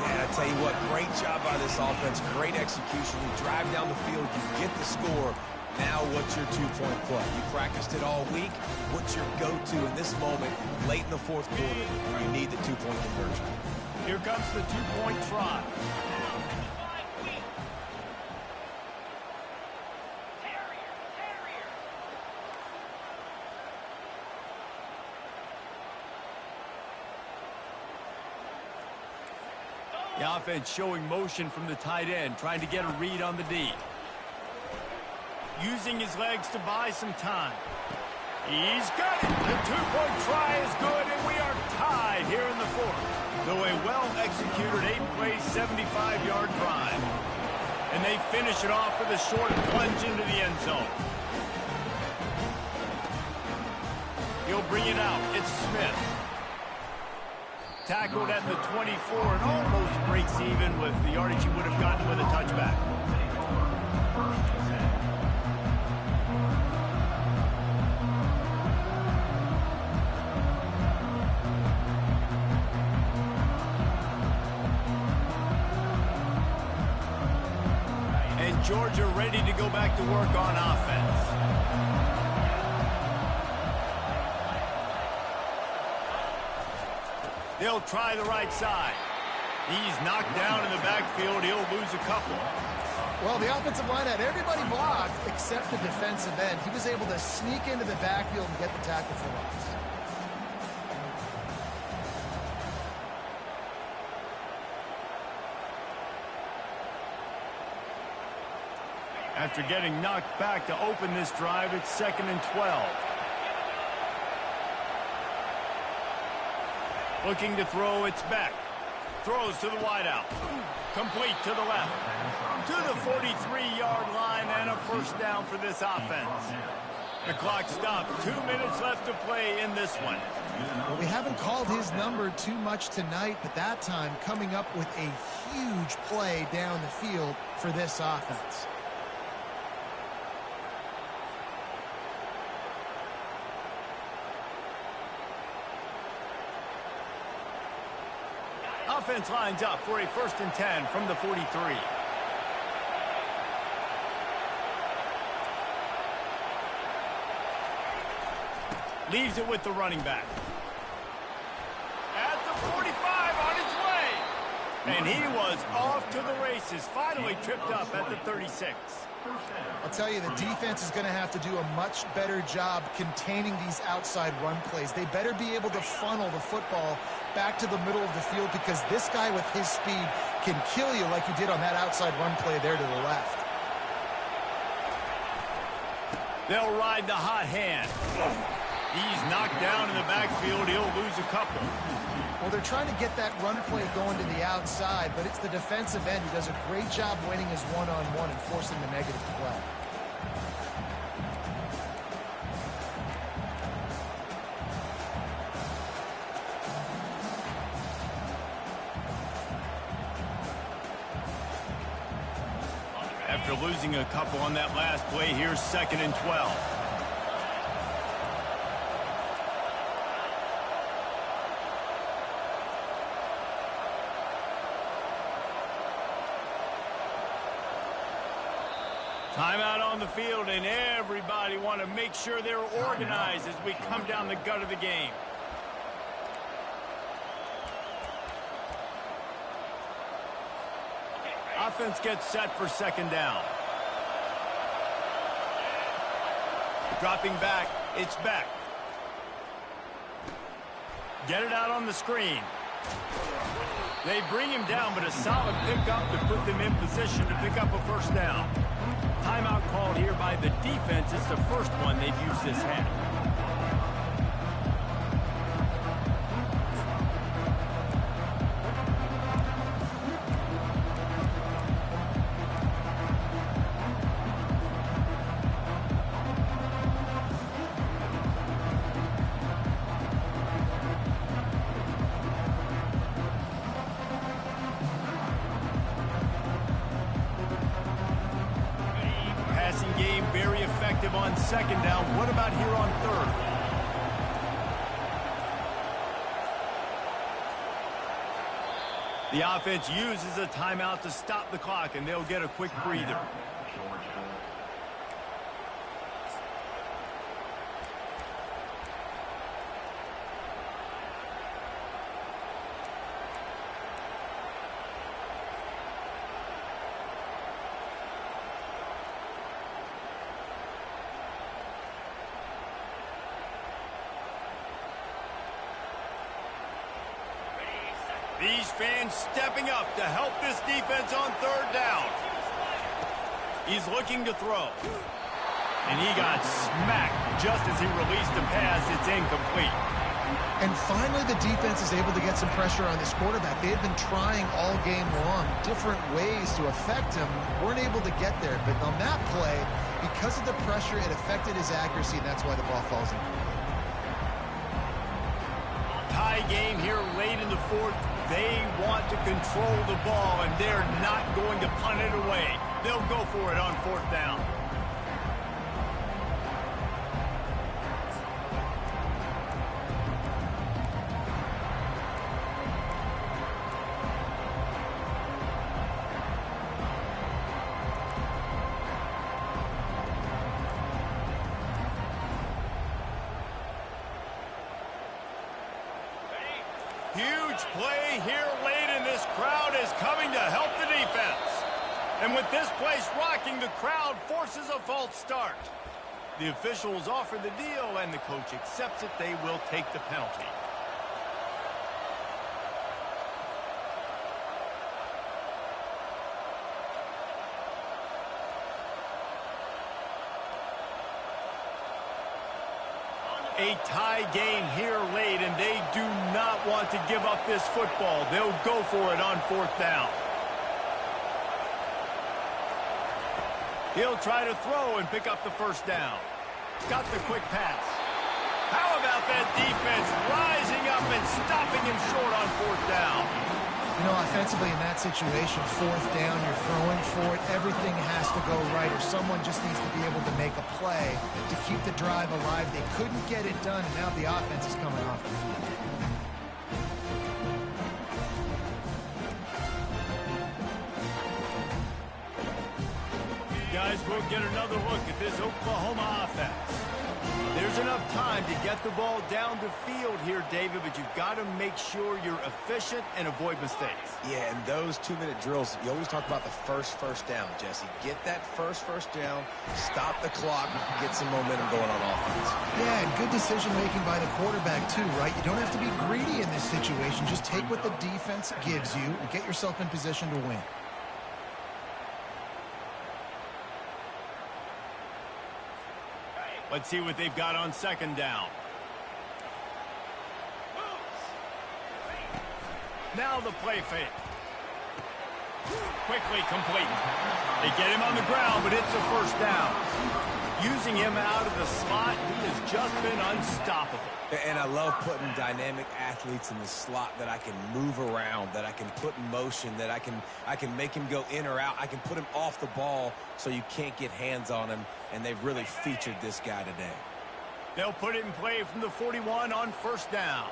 I tell you what, great job by this offense, great execution. You drive down the field, you get the score. Now what's your two-point play? You practiced it all week. What's your go-to in this moment, late in the fourth quarter? You need the two-point conversion. Here comes the two-point try. The offense showing motion from the tight end, trying to get a read on the D. Using his legs to buy some time. He's got it. The two-point try is good, and we are tied here in the fourth. So a well-executed 8-play, 75-yard drive. And they finish it off with a short plunge into the end zone. He'll bring it out. It's Smith. Tackled at the 24 and almost breaks even with the yardage he would have gotten with a touchback. And Georgia ready to go back to work on offense. They'll try the right side. He's knocked down in the backfield. He'll lose a couple. Well, the offensive line had everybody blocked except the defensive end. He was able to sneak into the backfield and get the tackle for loss. After getting knocked back to open this drive, it's 2nd and 12. Looking to throw, it's Beck. Throws to the wideout. Complete to the left. To the 43-yard line and a first down for this offense. The clock stopped. 2 minutes left to play in this one. Well, we haven't called his number too much tonight, but that time coming up with a huge play down the field for this offense. Offense lines up for a 1st and 10 from the 43. Leaves it with the running back. At the 45 on his way. And he was off to the races. Finally tripped up at the 36. I'll tell you, the defense is going to have to do a much better job containing these outside run plays. They better be able to funnel the football back to the middle of the field, because this guy with his speed can kill you like he did on that outside run play there to the left. They'll ride the hot hand. He's knocked down in the backfield. He'll lose a couple. Well, they're trying to get that run play going to the outside, but it's the defensive end who does a great job winning his one-on-one and forcing the negative play. after losing a couple on that last play. Here's 2nd and 12. Timeout on the field, and everybody want to make sure they're organized as we come down the gut of the game. Offense gets set for 2nd down. Dropping back, it's Beck. Get it out on the screen. They bring him down, but a solid pickup to put them in position to pick up a 1st down. Timeout called here by the defense. It's the first one they've used this half. Passing game very effective on 2nd down. What about here on 3rd? The offense uses a timeout to stop the clock, and they'll get a quick breather. These fans stepping up to help this defense on 3rd down. He's looking to throw. And he got smacked just as he released the pass. It's incomplete. And finally, the defense is able to get some pressure on this quarterback. They had been trying all game long, different ways to affect him. Weren't able to get there. But on that play, because of the pressure, it affected his accuracy, and that's why the ball falls in. Tie game here late in the 4th. They want to control the ball, and they're not going to punt it away. They'll go for it on 4th down. Huge play here late, and this crowd is coming to help the defense. And with this place rocking, the crowd forces a false start. The officials offer the deal, and the coach accepts it. They will take the penalty. A tie game here late, and they do not want to give up this football. They'll go for it on 4th down. He'll try to throw and pick up the 1st down. Got the quick pass. How about that defense rising up and stopping him short on 4th down? You know, offensively in that situation, 4th down, you're throwing for it. Everything has to go right, or someone just needs to be able to make a play to keep the drive alive. They couldn't get it done, and now the offense is coming off the field. Guys, we'll get another look at this Oklahoma offense. There's enough time to get the ball down the field here, David, but you've got to make sure you're efficient and avoid mistakes. Yeah, and those 2-minute drills, you always talk about the first down, Jesse. Get that first down, stop the clock, get some momentum going on offense. Yeah, and good decision-making by the quarterback, too, right? You don't have to be greedy in this situation. Just take what the defense gives you and get yourself in position to win. Let's see what they've got on 2nd down. Now the play fake. Quickly complete. They get him on the ground, but it's a 1st down. Using him out of the slot, he has just been unstoppable. And I love putting dynamic athletes in the slot that I can move around, that I can put in motion, that I can make him go in or out. I can put him off the ball so you can't get hands on him, and they've really featured this guy today. They'll put it in play from the 41 on first down.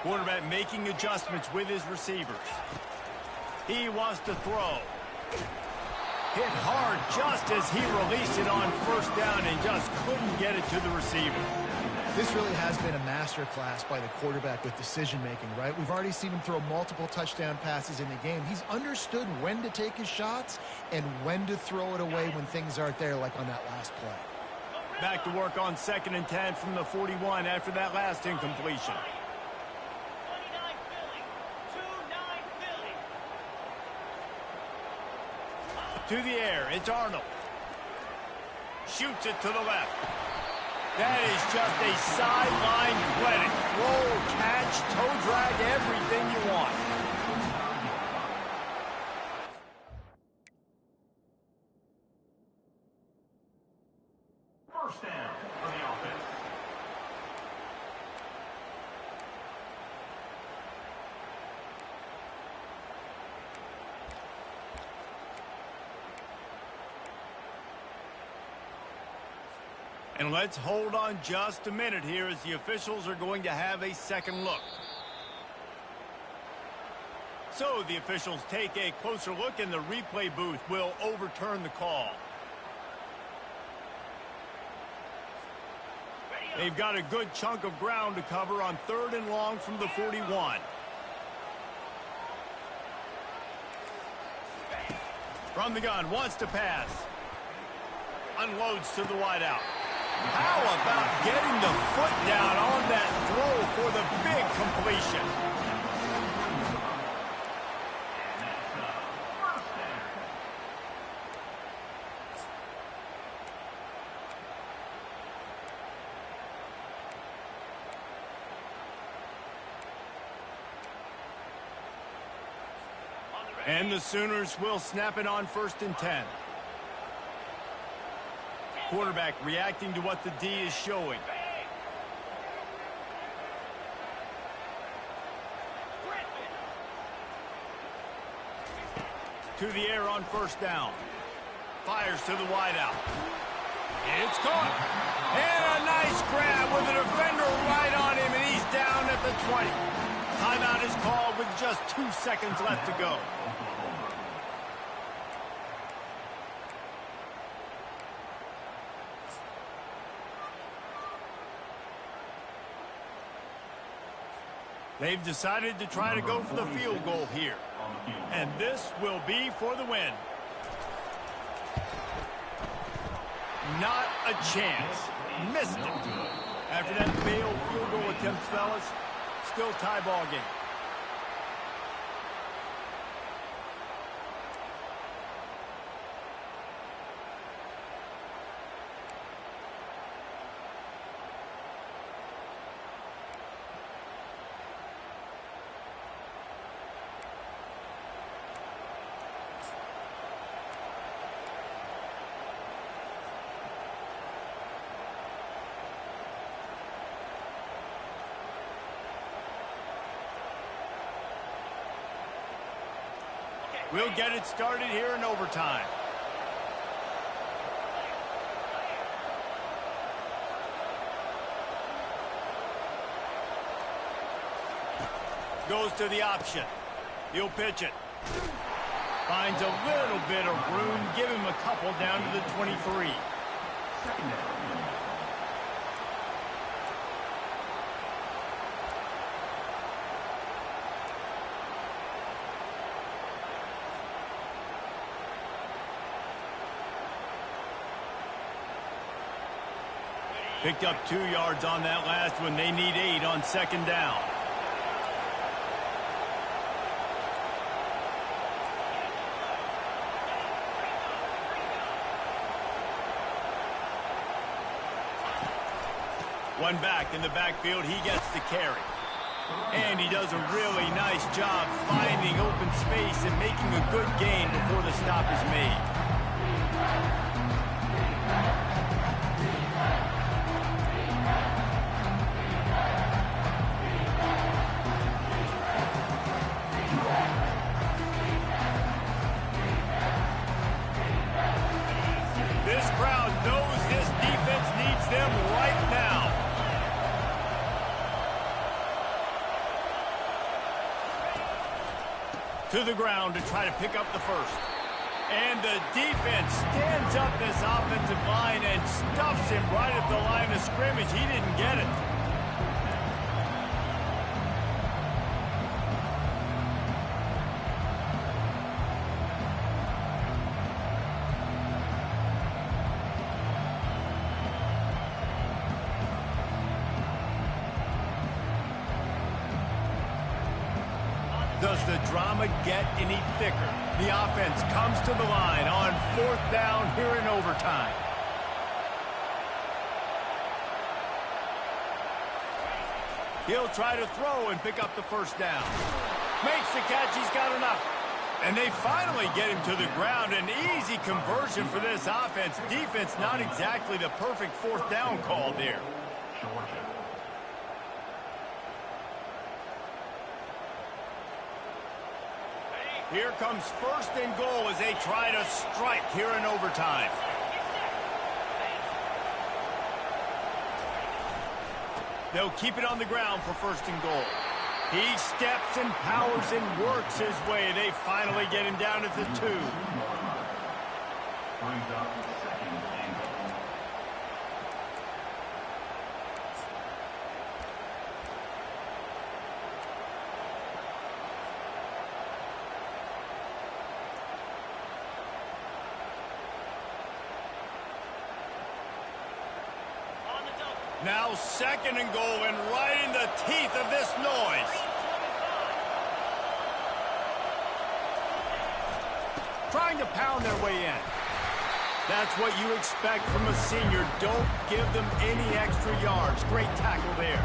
Quarterback making adjustments with his receivers. He wants to throw. Hit hard just as he released it on first down and just couldn't get it to the receiver. This really has been a master class by the quarterback with decision-making, right? We've already seen him throw multiple touchdown passes in the game. He's understood when to take his shots and when to throw it away when things aren't there, like on that last play. Back to work on 2nd and 10 from the 41 after that last incompletion. To the air, it's Arnold. Shoots it to the left. That is just a sideline clinic. Roll, catch, toe drag, everything you want. First down for the offense. And let's hold on just a minute here as the officials are going to have a second look. So the officials take a closer look and the replay booth will overturn the call. They've got a good chunk of ground to cover on 3rd and long from the 41. From the gun, wants to pass. Unloads to the wideout. How about getting the foot down on that throw for the big completion? And the Sooners will snap it on 1st and 10. Quarterback reacting to what the D is showing. To the air on 1st down. Fires to the wideout. It's caught. And a nice grab with a defender right on him, and he's down at the 20. Timeout is called with just 2 seconds left to go. They've decided to try to go for the field goal here. And this will be for the win. Not a chance. Missed it. After that failed field goal attempt, fellas, still tie ball game. We'll get it started here in overtime. Goes to the option. He'll pitch it. Finds a little bit of room. Give him a couple down to the 23. Second down. Picked up 2 yards on that last one. They need 8 on 2nd down. One back in the backfield. He gets the carry. And he does a really nice job finding open space and making a good gain before the stop is made. This crowd knows this defense needs them right now. To the ground to try to pick up the first. And the defense stands up this offensive line and stuffs him right at the line of scrimmage. He didn't get it. Does the drama get any thicker? The offense comes to the line on 4th down here in overtime. He'll try to throw and pick up the first down. Makes the catch, he's got enough. And they finally get him to the ground. An easy conversion for this offense. Defense not exactly the perfect 4th down call there. Here comes 1st and goal as they try to strike here in overtime. They'll keep it on the ground for 1st and goal. He steps and powers and works his way. They finally get him down at the 2. Brings up 2nd and goal. Now 2nd and goal, and right in the teeth of this noise. Trying to pound their way in. That's what you expect from a senior. Don't give them any extra yards. Great tackle there.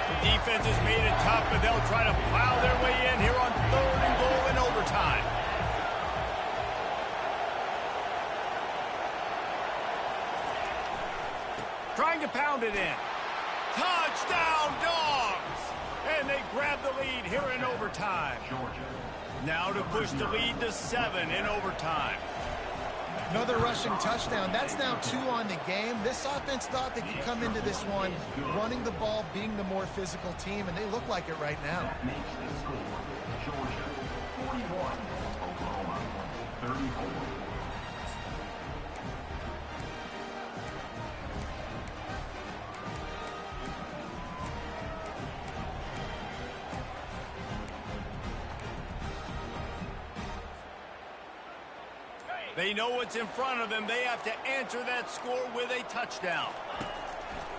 The defense has made it tough, but they'll try to plow their way in here on 3rd and goal in overtime. Trying to pound it in. Touchdown, Dogs! And they grab the lead here in overtime. Now to push the lead to 7 in overtime. Another rushing touchdown. That's now 2 on the game. This offense thought they could come into this one running the ball, being the more physical team, and they look like it right now. That makes the score Georgia 41, Oklahoma 34. They know what's in front of them. They have to answer that score with a touchdown.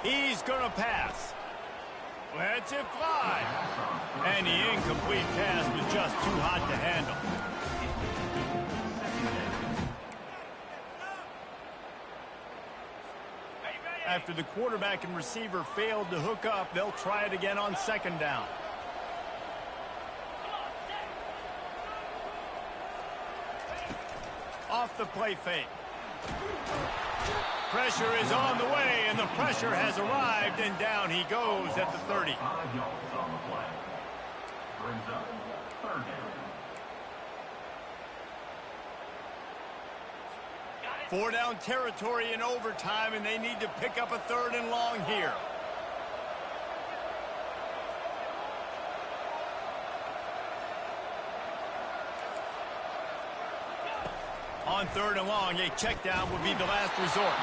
He's going to pass. Lets it fly. And the incomplete pass was just too hot to handle. After the quarterback and receiver failed to hook up, they'll try it again on 2nd down. Off the play fake. Pressure is on the way, and the pressure has arrived, and down he goes at the 30. 5 yards on the play. Brings up 3rd down. 4 down territory in overtime, and they need to pick up a 3rd and long here. On 3rd and long, a check down would be the last resort.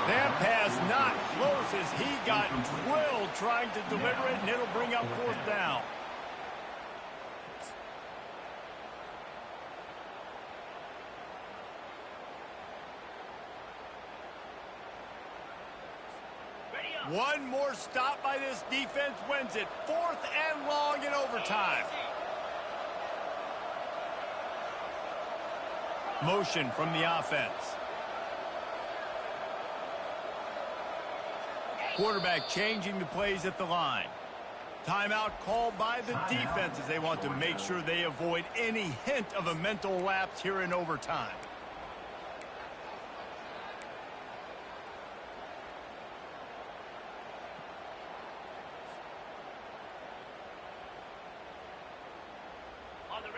That pass not close as he got drilled trying to deliver it, and it'll bring up 4th down. One more stop by this defense wins it. 4th and long in overtime. Motion from the offense. Quarterback changing the plays at the line. Timeout called by the defense as they want to make sure they avoid any hint of a mental lapse here in overtime.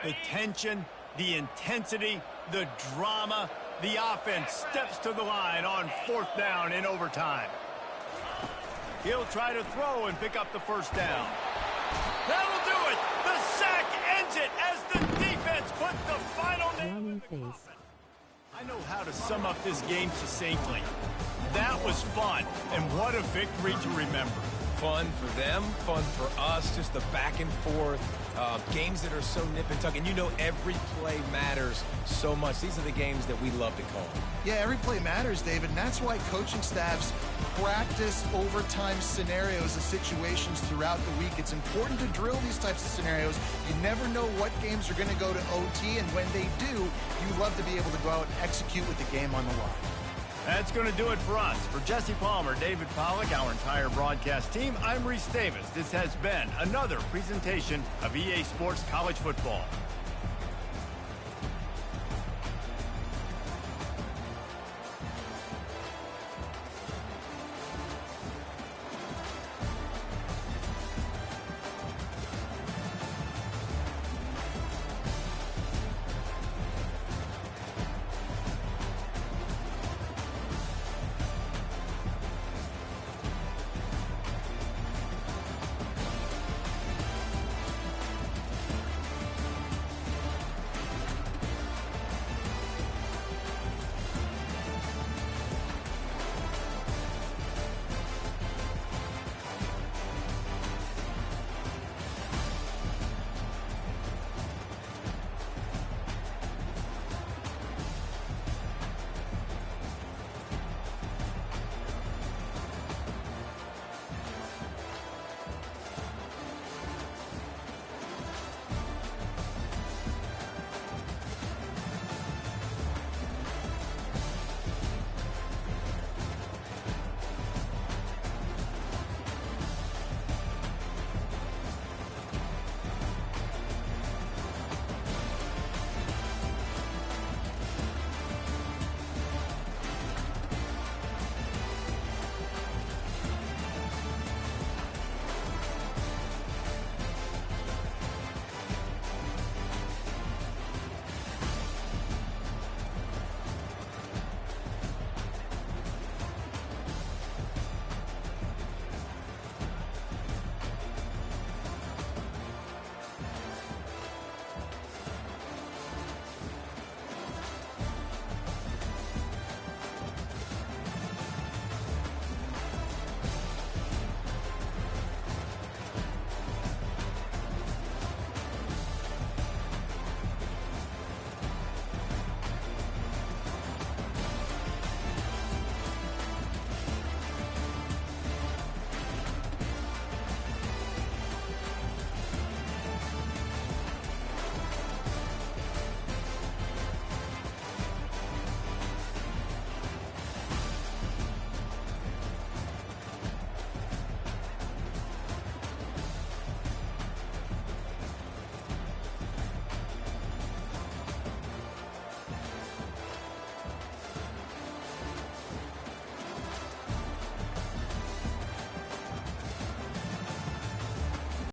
The tension, the intensity, the drama, the offense steps to the line on 4th down in overtime. He'll try to throw and pick up the first down. That'll do it! The sack ends it as the defense puts the final nail in the coffin. I know how to sum up this game succinctly. That was fun, and what a victory to remember. Fun for them, fun for us, just the back and forth, games that are so nip and tuck, and you know every play matters so much. These are the games that we love to call. Yeah, every play matters, David, and that's why coaching staffs practice overtime scenarios and situations throughout the week. It's important to drill these types of scenarios. You never know what games are going to go to OT, and when they do, you love to be able to go out and execute with the game on the line. That's going to do it for us. For Jesse Palmer, David Pollack, our entire broadcast team, I'm Reese Davis. This has been another presentation of EA Sports College Football.